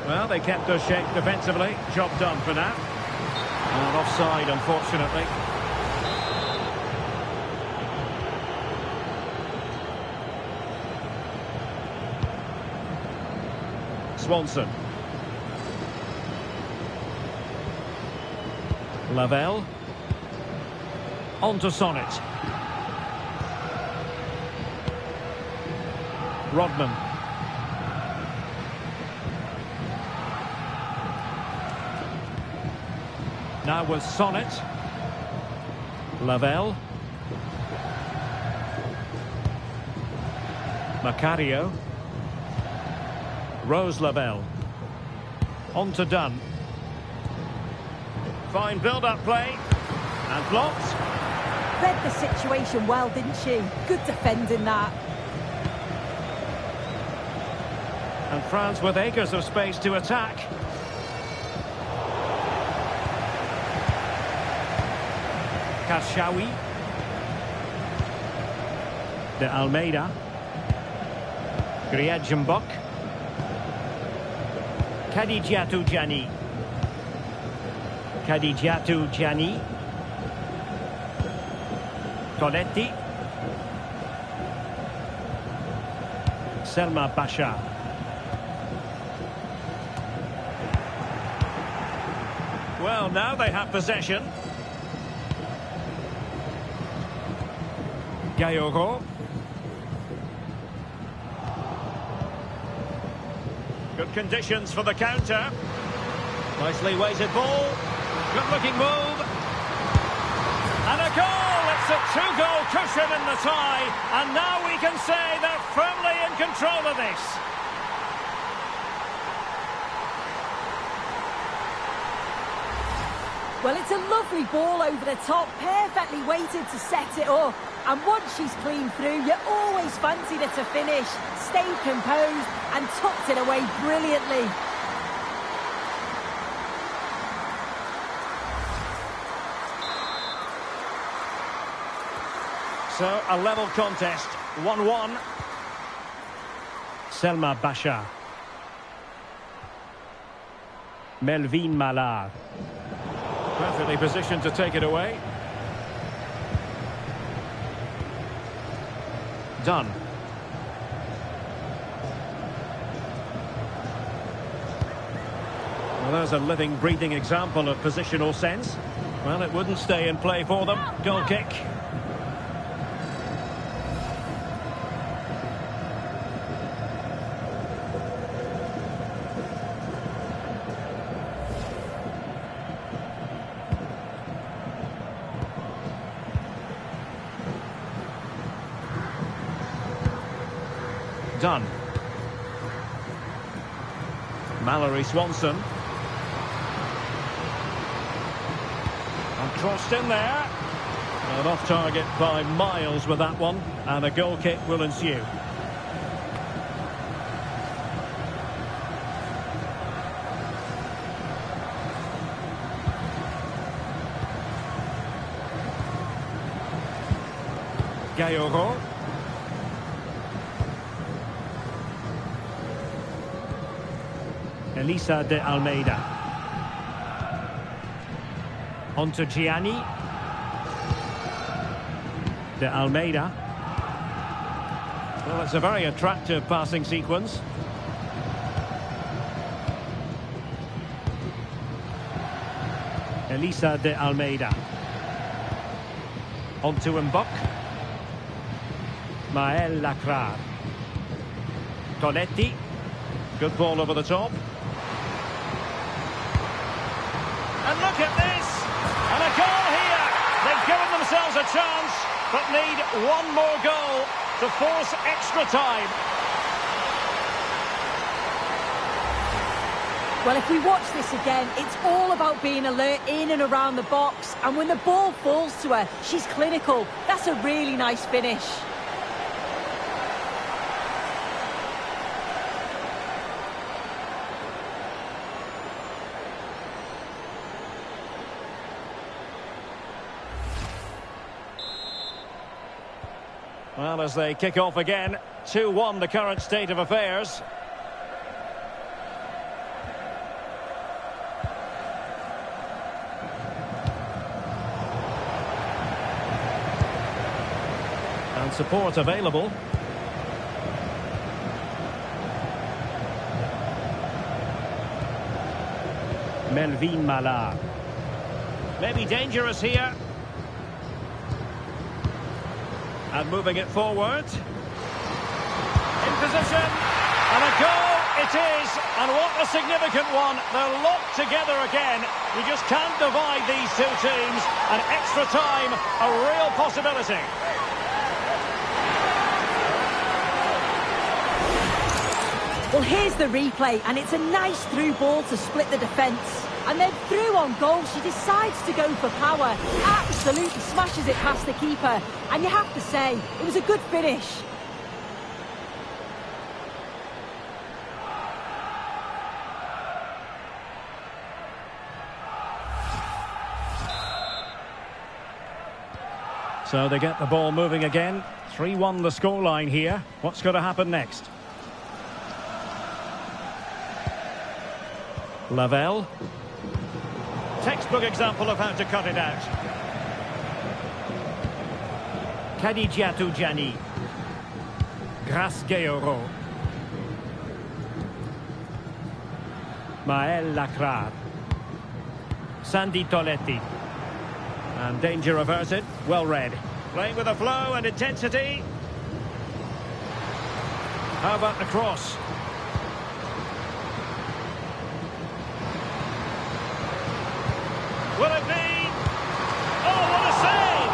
Well, they kept us shape defensively. Job done for now. And offside, unfortunately. Swanson. Lavelle. On to Sonnet. Rodman. Now with Sonnet. Lavelle. Macario. Rose Lavelle. On to Dunn. Fine build-up play. And blocked. Read the situation well, didn't she? Good defending that. And France with acres of space to attack. Kashawi. De Almeida. Griadjembok. Kadijatu Jani. Kadijatu Jani. Tonetti. Selma Basha. Well, now they have possession. Gayoro. Good conditions for the counter. Nicely weighted ball. Good looking move. And a goal! It's a two-goal cushion in the tie. And now we can say they're firmly in control of this. Well, it's a lovely ball over the top, perfectly weighted to set it up. And once she's clean through, you always fancied her to finish. Stayed composed and tucked it away brilliantly. So, a level contest, 1-1. Selma Basha. Melvin Malard. Perfectly positioned to take it away. Dunn. Well, there's a living, breathing example of positional sense. Well, it wouldn't stay in play for them. Goal kick. Dunn. Mallory Swanson. And crossed in there. And off target by miles with that one. And a goal kick will ensue. Gayoro. Elisa de Almeida. On to Gianni. De Almeida. Well, it's a very attractive passing sequence. Elisa de Almeida. On to Mbok. Maël Lacrar. Tonetti. Good ball over the top. And look at this! And a goal here! They've given themselves a chance, but need one more goal to force extra time. Well, if we watch this again, it's all about being alert in and around the box. And when the ball falls to her, she's clinical. That's a really nice finish. Well, as they kick off again, 2-1 the current state of affairs. And support available. Melvin Malard. Maybe dangerous here. And moving it forward. In position. And a goal it is. And what a significant one. They're locked together again. You just can't divide these two teams. And extra time, a real possibility. Well, here's the replay, and it's a nice through ball to split the defence. And then through on goal, she decides to go for power. Absolutely smashes it past the keeper. And you have to say, it was a good finish. So they get the ball moving again. 3-1 the scoreline here. What's going to happen next? Lavelle. Textbook example of how to cut it out. Kadidiatou Gianni. Grasgeoro. Maël Lacrar. Sandy Toletti. And danger averted. Well read. Playing with a flow and intensity. How about the cross? Will it be? Oh, what a save!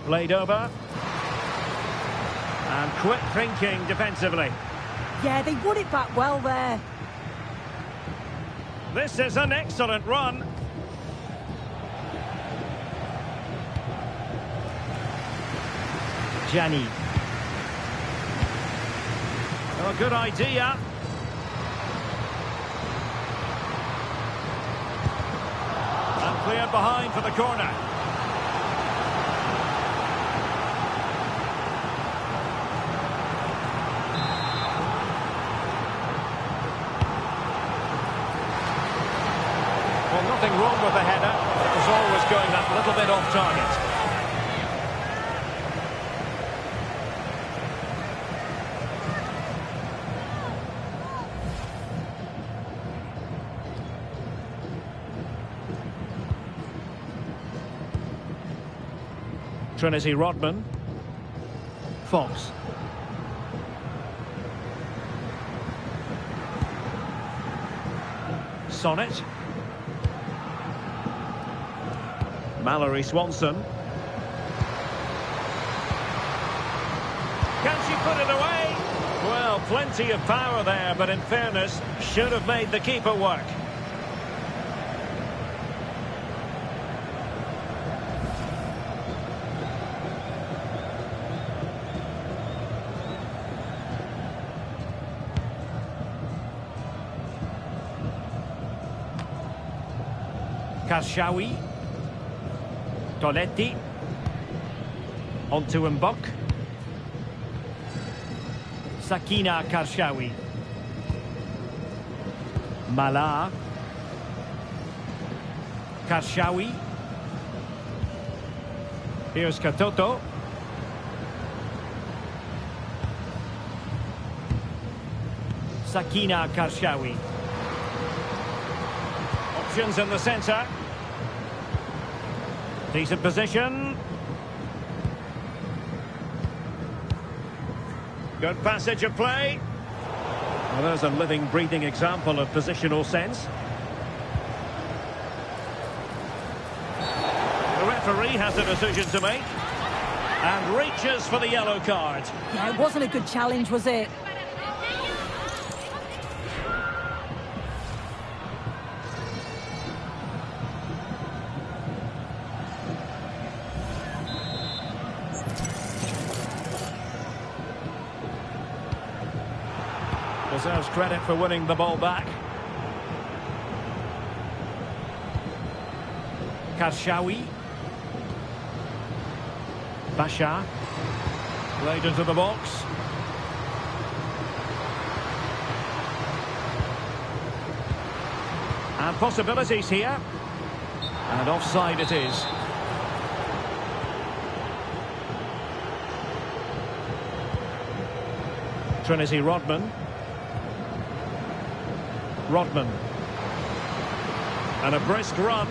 Played over. And quick thinking defensively. Yeah, they won it back well there. This is an excellent run. Gianni. Oh, good idea. And cleared behind for the corner. Well, nothing wrong with the header. It was always going that little bit off target. Trinity Rodman. Fox. Sonnet. Mallory Swanson. Can she put it away? Well, plenty of power there, but in fairness, should have made the keeper work. Karshawi. Toletti. Onto Mbok. Sakina Karshawi. Mala. Karshawi. Here's Katoto. Sakina Karshawi. Options in the centre. Decent position. Good passage of play. Well, there's a living, breathing example of positional sense. The referee has a decision to make. And reaches for the yellow card. Yeah, it wasn't a good challenge, was it? Deserves credit for winning the ball back. Karshawi. Basha. Played into the box. And possibilities here. And offside it is. Trinity Rodman. Rodman. And a brisk run.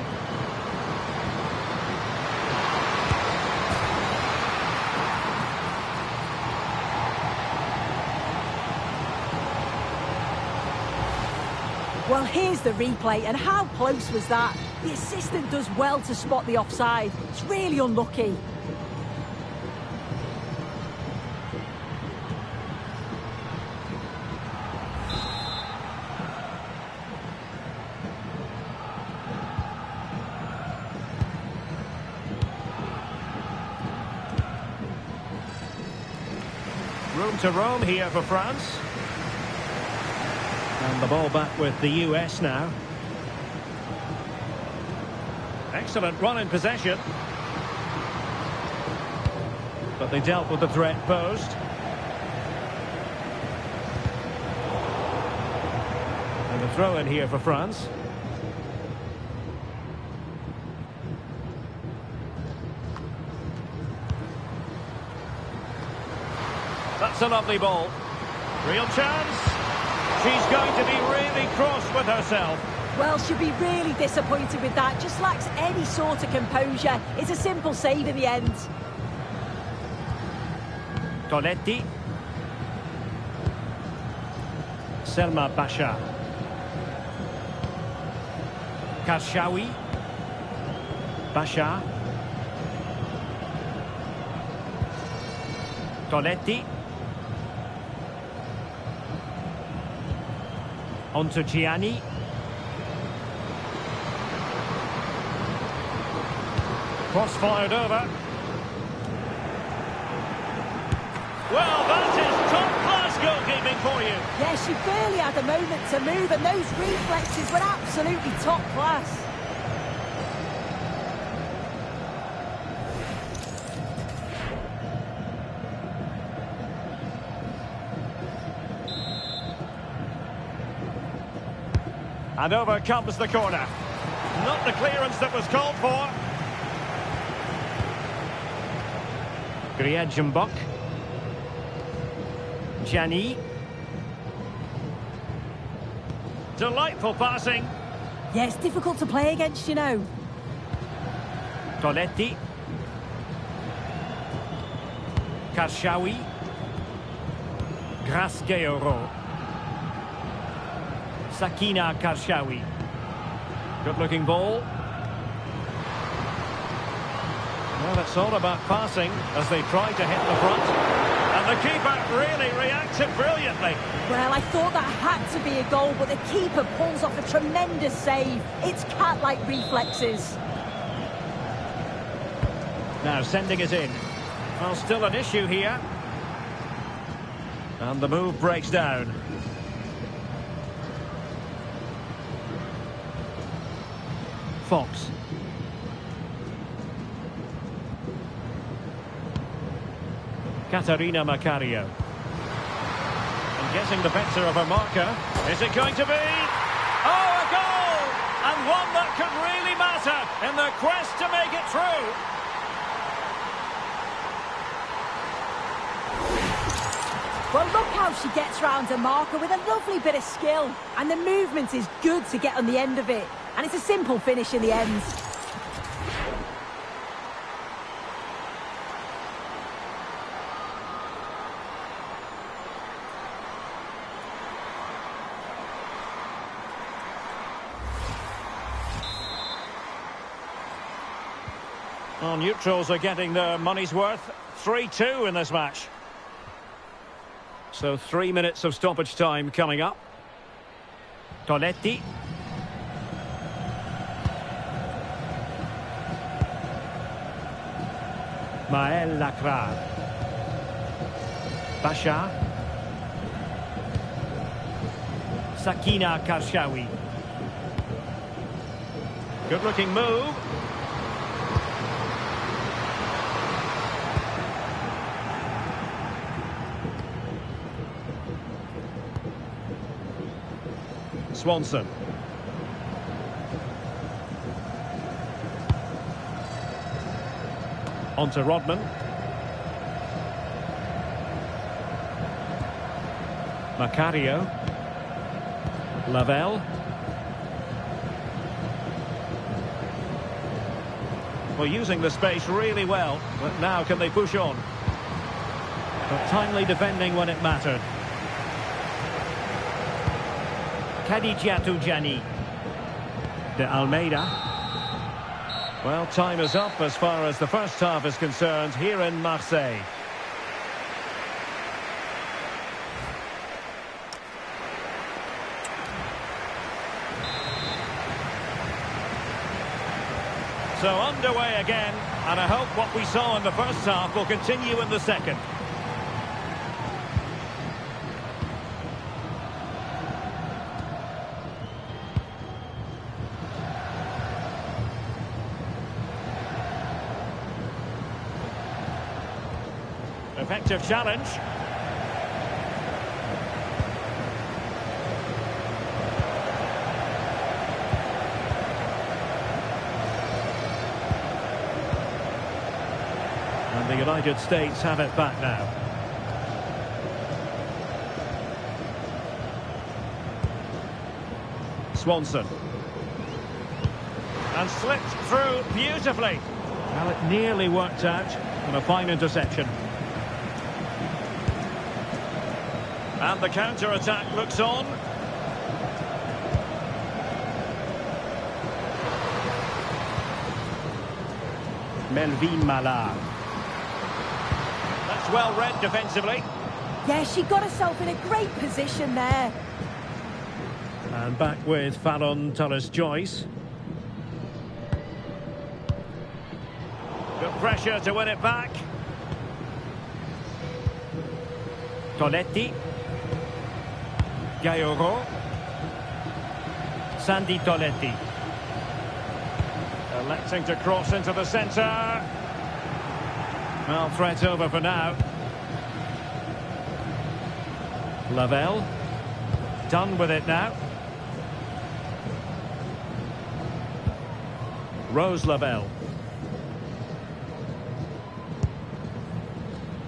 Well, here's the replay, and how close was that? The assistant does well to spot the offside. It's really unlucky. Room to roam here for France. And the ball back with the US now. Excellent run in possession. But they dealt with the threat posed. And a throw in here for France. That's a lovely ball. Real chance. She's going to be really cross with herself. Well, she'll be really disappointed with that. Just lacks any sort of composure. It's a simple save in the end. Tonetti. Selma Basha. Karshawi. Basha. Tonetti. On to Gianni. Cross fired over. Well, that is top-class goalkeeping for you. Yeah, she barely had a moment to move, and those reflexes were absolutely top class. And over comes the corner. Not the clearance that was called for. Griedjenbach. Gianni. Delightful passing. Yeah, it's difficult to play against, you know. Tonetti. Karshawi. Grasqueiro. Sakina Karshawi. Good-looking ball. Well, it's all about passing as they try to hit the front. And the keeper really reacted brilliantly. Well, I thought that had to be a goal, but the keeper pulls off a tremendous save. It's cat-like reflexes. Now sending it in. Well, still an issue here. And the move breaks down. Fox. Katarina Macario. And getting the better of her marker. Is it going to be? Oh, a goal! And one that could really matter in the quest to make it through. Well, look how she gets round her marker with a lovely bit of skill. And the movement is good to get on the end of it. And it's a simple finish in the end. Well, neutrals are getting their money's worth. 3-2 in this match. So 3 minutes of stoppage time coming up. Tonetti. Maël Lacrade. Basha. Sakina Karshawi. Good looking move. Swanson. On to Rodman. Macario. Lavelle. Well, using the space really well, but now can they push on? But timely defending when it mattered. Kadijatu Jani. De Almeida. Well, time is up as far as the first half is concerned here in Marseille. So underway again, and I hope what we saw in the first half will continue in the second. Effective challenge. And the United States have it back now. Swanson. And slipped through beautifully. Well, it nearly worked out, and a fine interception. And the counter-attack looks on. Melvin Mallard. That's well read defensively. Yeah, she got herself in a great position there. And back with Fallon Tullis-Joyce. Good pressure to win it back. Toletti. Gayoro. Sandy Toletti. Electing to cross into the centre. Well, threat over for now. Lavelle. Done with it now. Rose Lavelle.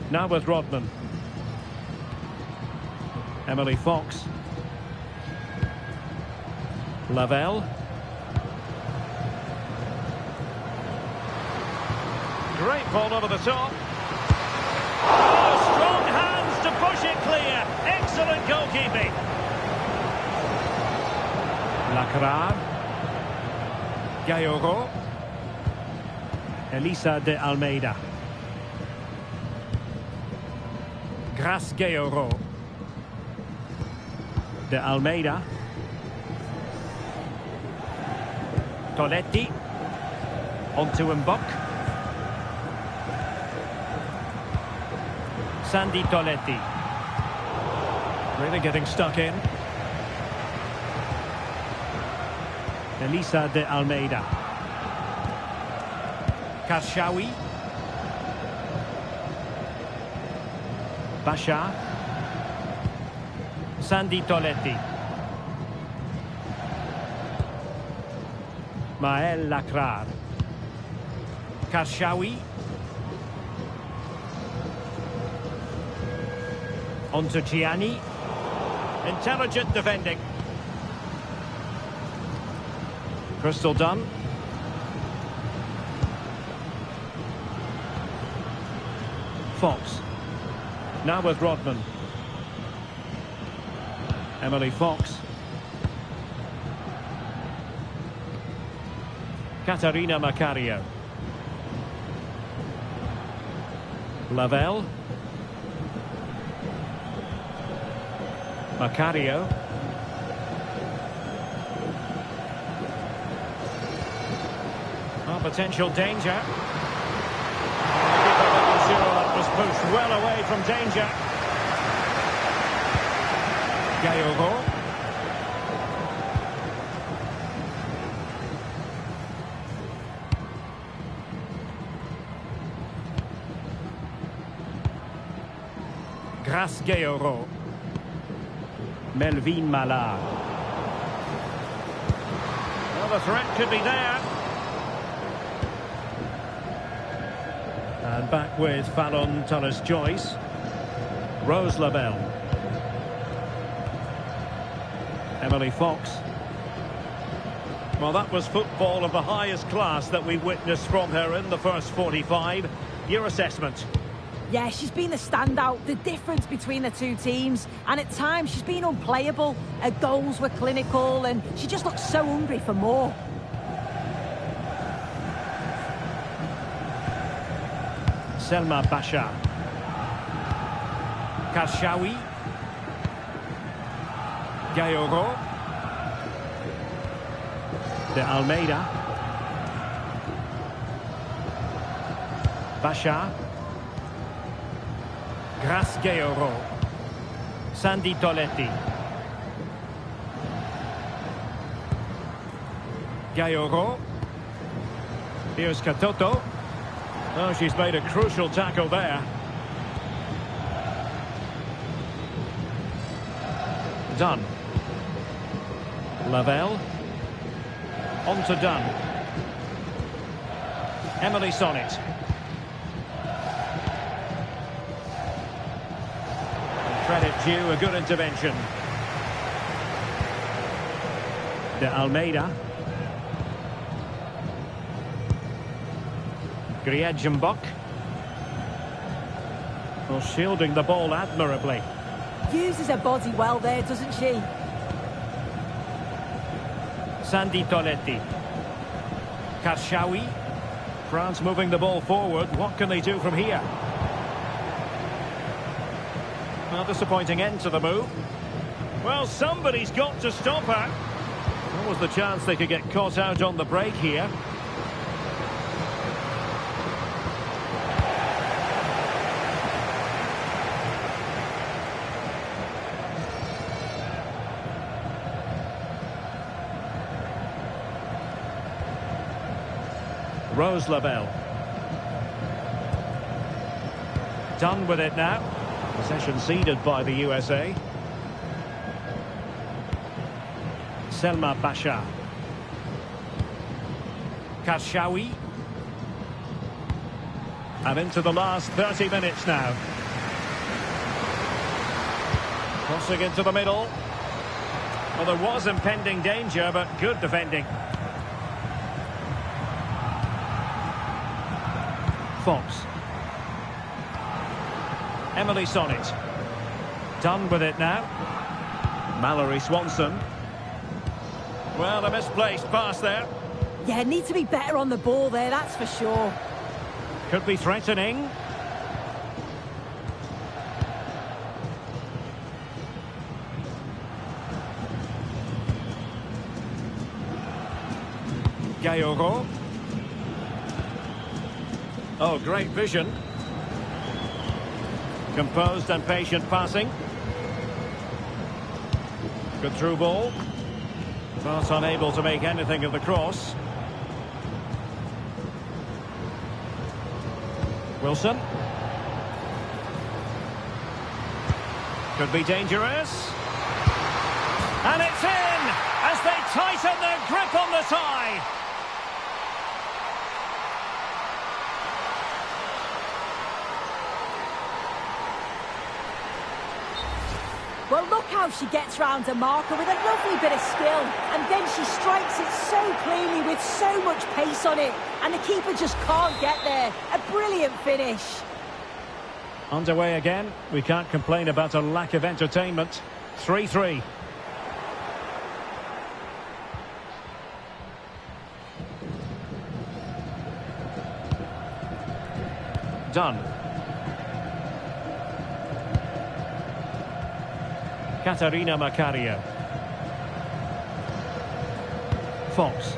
Now with Rodman. Emily Fox. Lavelle. Great ball over the top. Oh, strong hands to push it clear. Excellent goalkeeping. Lacrar. Gayoro. Elisa de Almeida. Grace Gayoro. De Almeida. Toletti. Onto Mbok. Sandy Toletti. Really getting stuck in. Elisa de Almeida. Kashawi. Basha. Sandy Toletti. Maël Lacrar. Kashawi. Onto Gianni. Intelligent defending. Crystal Dunn. Fox. Now with Rodman. Emily Fox. Catarina Macario. Lavelle. Macario. Oh, potential danger. That was pushed well away from danger. Gayoro. Grace Gayoro. Melvin Mallard. Well, the threat could be there. And back with Fallon Tullis-Joyce. Rose Lavelle. Emily Fox. Well, that was football of the highest class that we witnessed from her in the first 45. Your assessment? Yeah, she's been the standout, the difference between the two teams. And at times, she's been unplayable. Her goals were clinical, and she just looked so hungry for more. Selma Bashar. Karshawi. Gayoro. De Almeida. Bashar. Grace Gayoro. Sandy Toletti. Gayoro. Here's Katoto. Oh, she's made a crucial tackle there. Dunn. Lavelle. On to Dunn. Emily Sonnet. Credit due, a good intervention. De Almeida. Griedjenbok. Well, shielding the ball admirably. Uses her body well there, doesn't she? Sandy Toletti. Karshawi. France moving the ball forward. What can they do from here? Well, disappointing end to the move. Well, somebody's got to stop her. What was the chance they could get caught out on the break here? Rose Lavelle. Done with it now. Possession ceded by the USA. Selma Bashar. Karshawi. And into the last 30 minutes now. Crossing into the middle. Well, there was impending danger, but good defending. Fox. Emily Sonnet. Done with it now. Mallory Swanson. Well, a misplaced pass there. Yeah, need to be better on the ball there, that's for sure. Could be threatening. Gayoro. Oh, great vision. Composed and patient passing. Good through ball. France unable to make anything of the cross. Wilson. Could be dangerous. And it's in as they tighten their grip on the tie. Well, look how she gets round a marker with a lovely bit of skill. And then she strikes it so cleanly with so much pace on it. And the keeper just can't get there. A brilliant finish. Underway again. We can't complain about a lack of entertainment. 3-3. Done. Katarina Macario. Fox.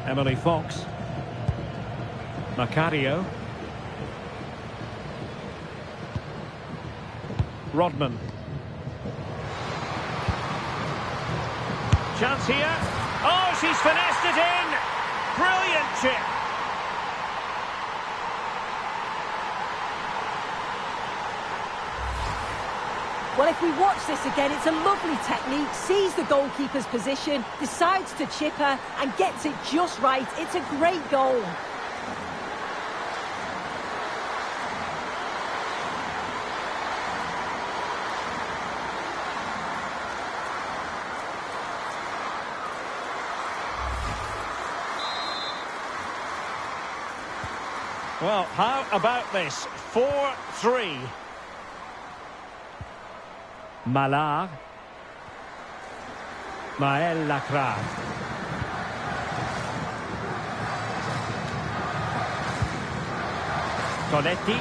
Emily Fox. Macario. Rodman. Chance here. Oh, she's finessed it in. Brilliant chip. Well, if we watch this again, it's a lovely technique. Sees the goalkeeper's position, decides to chip her and gets it just right. It's a great goal. Well, how about this? 4-3. Malar. Maël Lacrave. Coletti.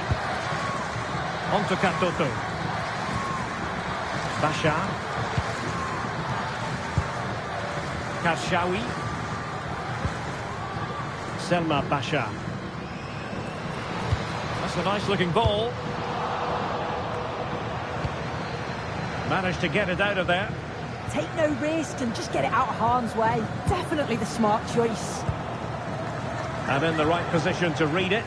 On to Katoto. Bachar. Karshawi. Selma Bachar. That's a nice looking ball. Managed to get it out of there. Take no risk and just get it out of harm's way. Definitely the smart choice. And in the right position to read it.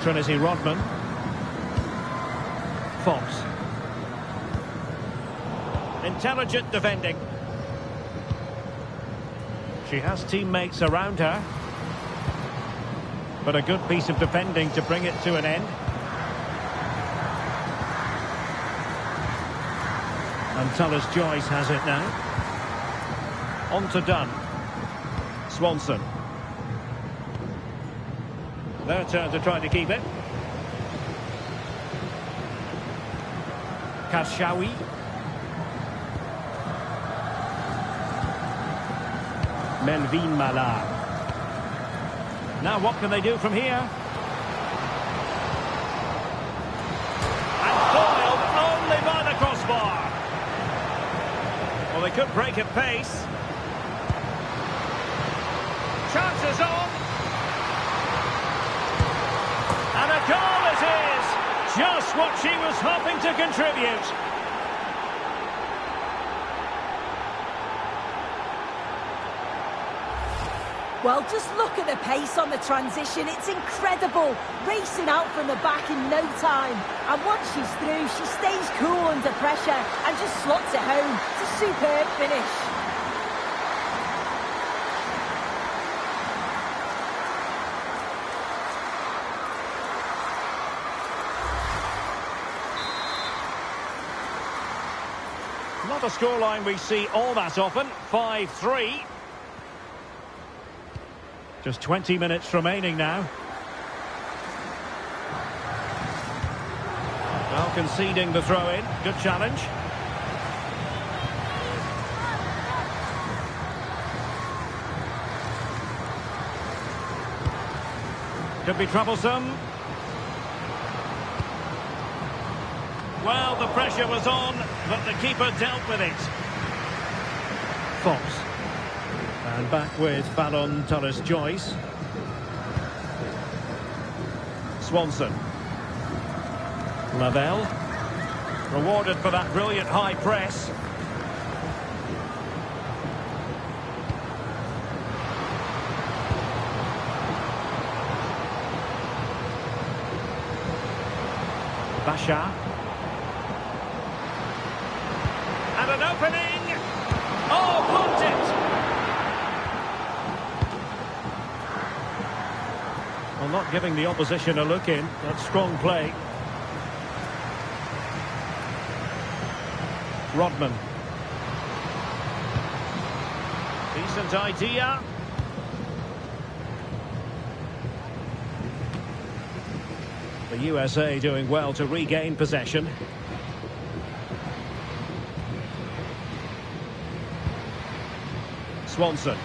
Trinity Rodman. Fox. Intelligent defending. She has teammates around her. But a good piece of defending to bring it to an end. And Tullis-Joyce has it now. On to Dunn. Swanson. Their turn to try to keep it. Karshawi. Melvin Malar. Now what can they do from here? And foiled only by the crossbar. Well, they could break at pace. Chances on. And a goal it is. Just what she was hoping to contribute. Well, just look at the pace on the transition. It's incredible. Racing out from the back in no time. And once she's through, she stays cool under pressure and just slots it home. It's a superb finish. Not a scoreline we see all that often. 5-3. Just 20 minutes remaining now. Well, conceding the throw-in. Good challenge. Could be troublesome. Well, the pressure was on, but the keeper dealt with it. Fox. And back with Fallon Tullis-Joyce. Swanson. Lavelle. Rewarded for that brilliant high press. Bachar. And an opening. Oh, blocked it. Well, not giving the opposition a look in. That's strong play. Rodman. Decent idea. The USA doing well to regain possession. Swanson.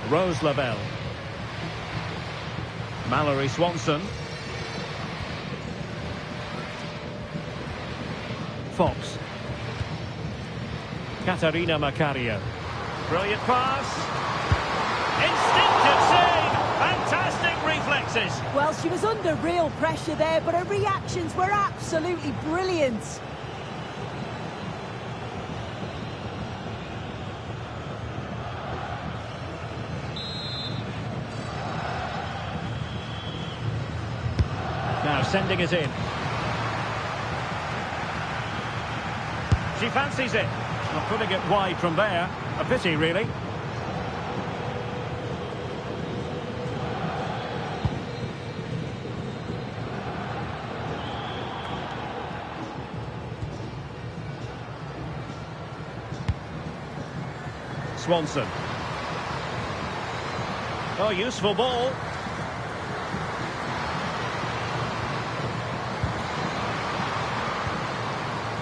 Rose Lavelle. Mallory Swanson. Fox. Katarina Macario. Brilliant pass. Instinctive save. Fantastic reflexes. Well, she was under real pressure there, but her reactions were absolutely brilliant. Now sending it in. She fancies it. Not putting it wide from there. A pity, really. Swanson. Oh, useful ball.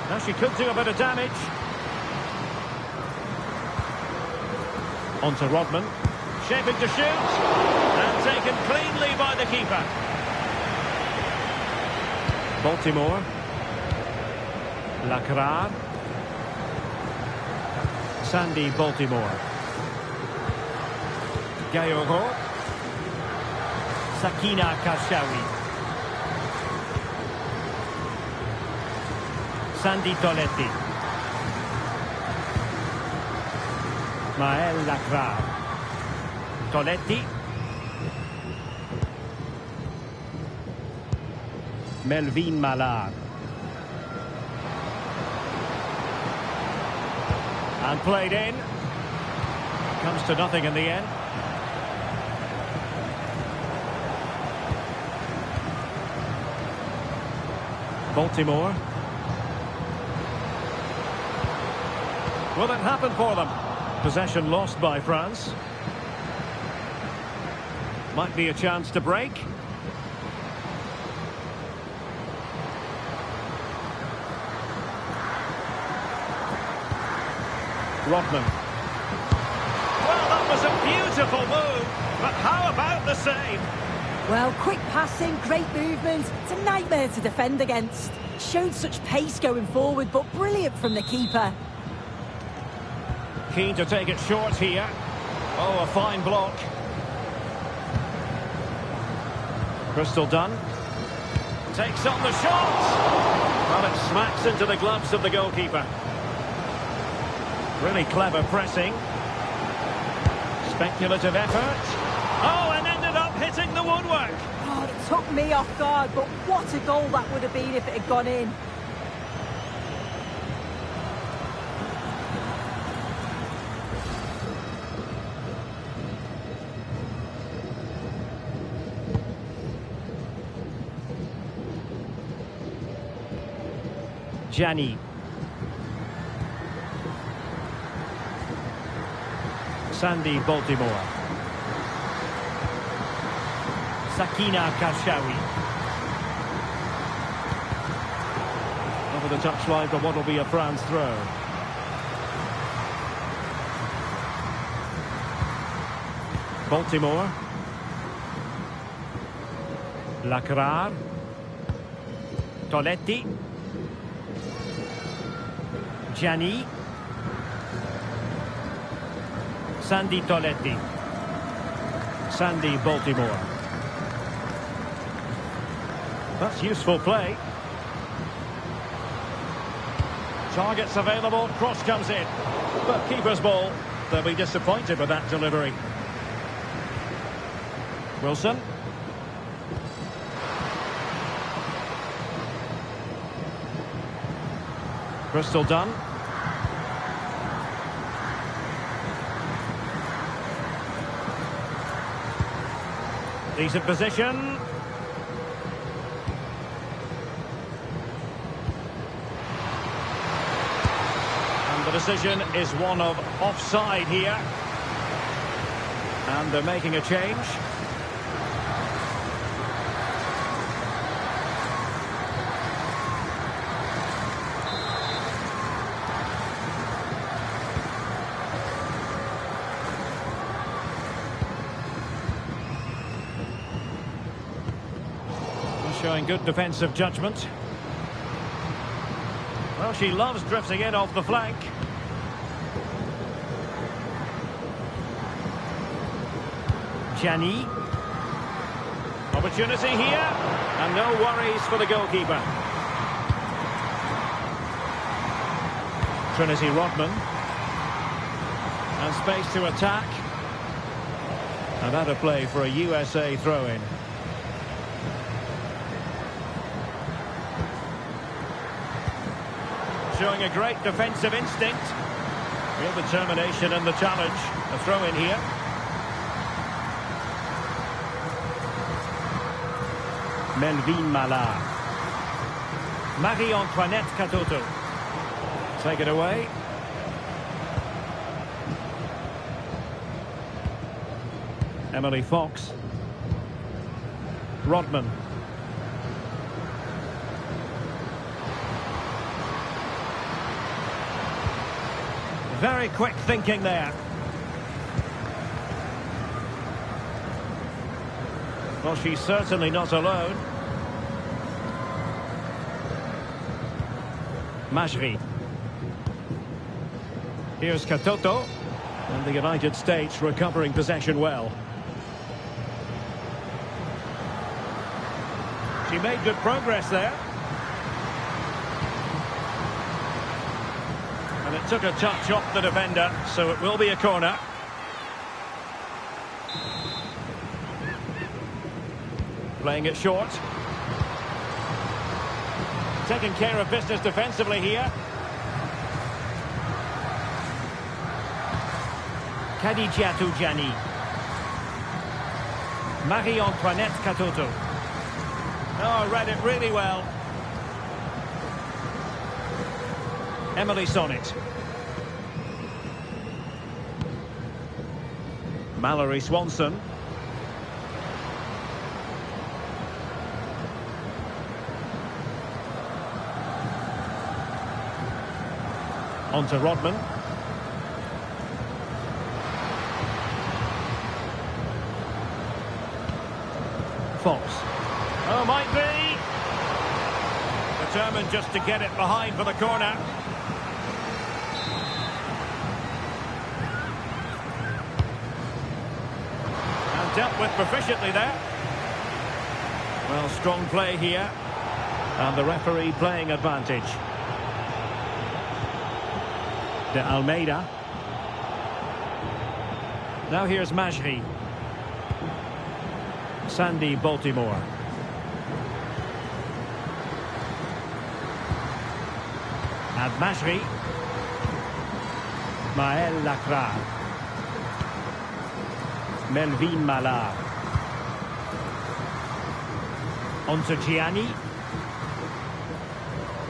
Now she could do a bit of damage. On to Rodman. Shaping to shoot. And taken cleanly by the keeper. Baltimore. Lacrar. Sandy Baltimore. Gayoro. Sakina Kashawi. Sandy Toletti. Mael Lacrar. Toletti. Melvin Malar. And played in. Comes to nothing in the end. Baltimore. Will it happen for them? Possession lost by France. Might be a chance to break. Rodman. Well, that was a beautiful move, but how about the save? Well, quick passing, great movement. It's a nightmare to defend against. Showed such pace going forward, but brilliant from the keeper. Keen to take it short here. Oh, a fine block. Crystal Dunn. Takes on the shot. Well, it smacks into the gloves of the goalkeeper. Really clever pressing. Speculative effort. Oh, and ended up hitting the woodwork. Oh, it took me off guard, but what a goal that would have been if it had gone in. Gianni. Sandy Baltimore. Sakina Kashawi. Over the touchline for what will be a France throw. Baltimore. Lacrar. Toletti. Gianni. Sandy Toletti. Sandy Baltimore. That's useful play. Targets available, cross comes in. But keeper's ball. They'll be disappointed with that delivery. Wilson. Crystal Dunn. Decent position. And the decision is one of offside here. And they're making a change. Showing good defensive judgment. Well, she loves drifting in off the flank. Gianni. Opportunity here. And no worries for the goalkeeper. Trinity Rodman. And space to attack. And that a play for a USA throw-in. Showing a great defensive instinct. Real determination in the challenge. A throw in here. Melvin Malar. Marie-Antoinette Katoto. Take it away. Emily Fox. Rodman. Very quick thinking there. Well, she's certainly not alone. Majri. Here's Katoto. And the United States recovering possession well. She made good progress there. And it took a touch off the defender, so it will be a corner. Playing it short. Taking care of business defensively here. Khadijatou Diani. Marie-Antoinette Katoto. Oh, read it really well. Emily Sonnet. Mallory Swanson. On to Rodman. Fox. Oh, might be. Determined just to get it behind for the corner. And dealt with proficiently there. Well, strong play here. And the referee playing advantage. De Almeida. Now here's Majri. Sandy Baltimore. And Majri. Maëlle Lacra. Melvin Mallard. On to Gianni.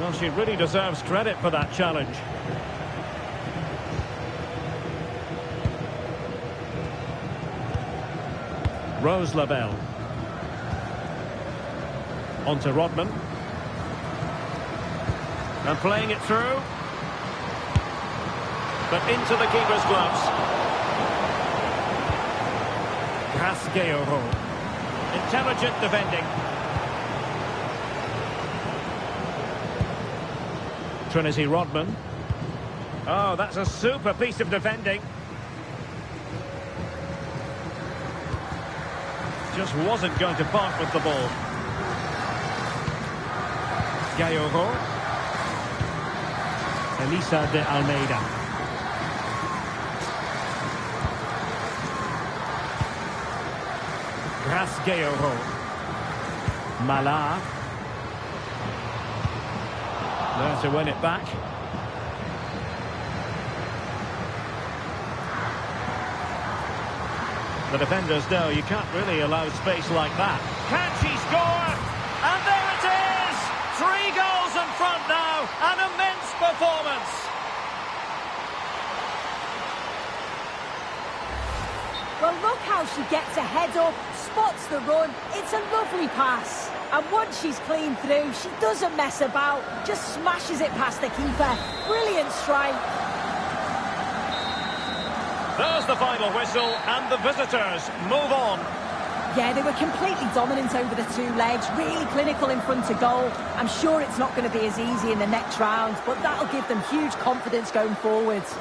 Well, she really deserves credit for that challenge. Rose Lavelle. On to Rodman. And playing it through. But into the keeper's gloves. Grasqueiro. Intelligent defending. Trinity Rodman. Oh, that's a super piece of defending. Just wasn't going to part with the ball. Gallego. Elisa de Almeida. Grasqueiro. Mallard. There to win it back. The defenders know you can't really allow space like that. Can she score? And there it is! 3 goals in front now. An immense performance. Well, look how she gets a head up, spots the run. It's a lovely pass. And once she's clean through, she doesn't mess about. Just smashes it past the keeper. Brilliant strike. There's the final whistle, and the visitors move on. Yeah, they were completely dominant over the 2 legs, really clinical in front of goal. I'm sure it's not going to be as easy in the next round, but that'll give them huge confidence going forwards.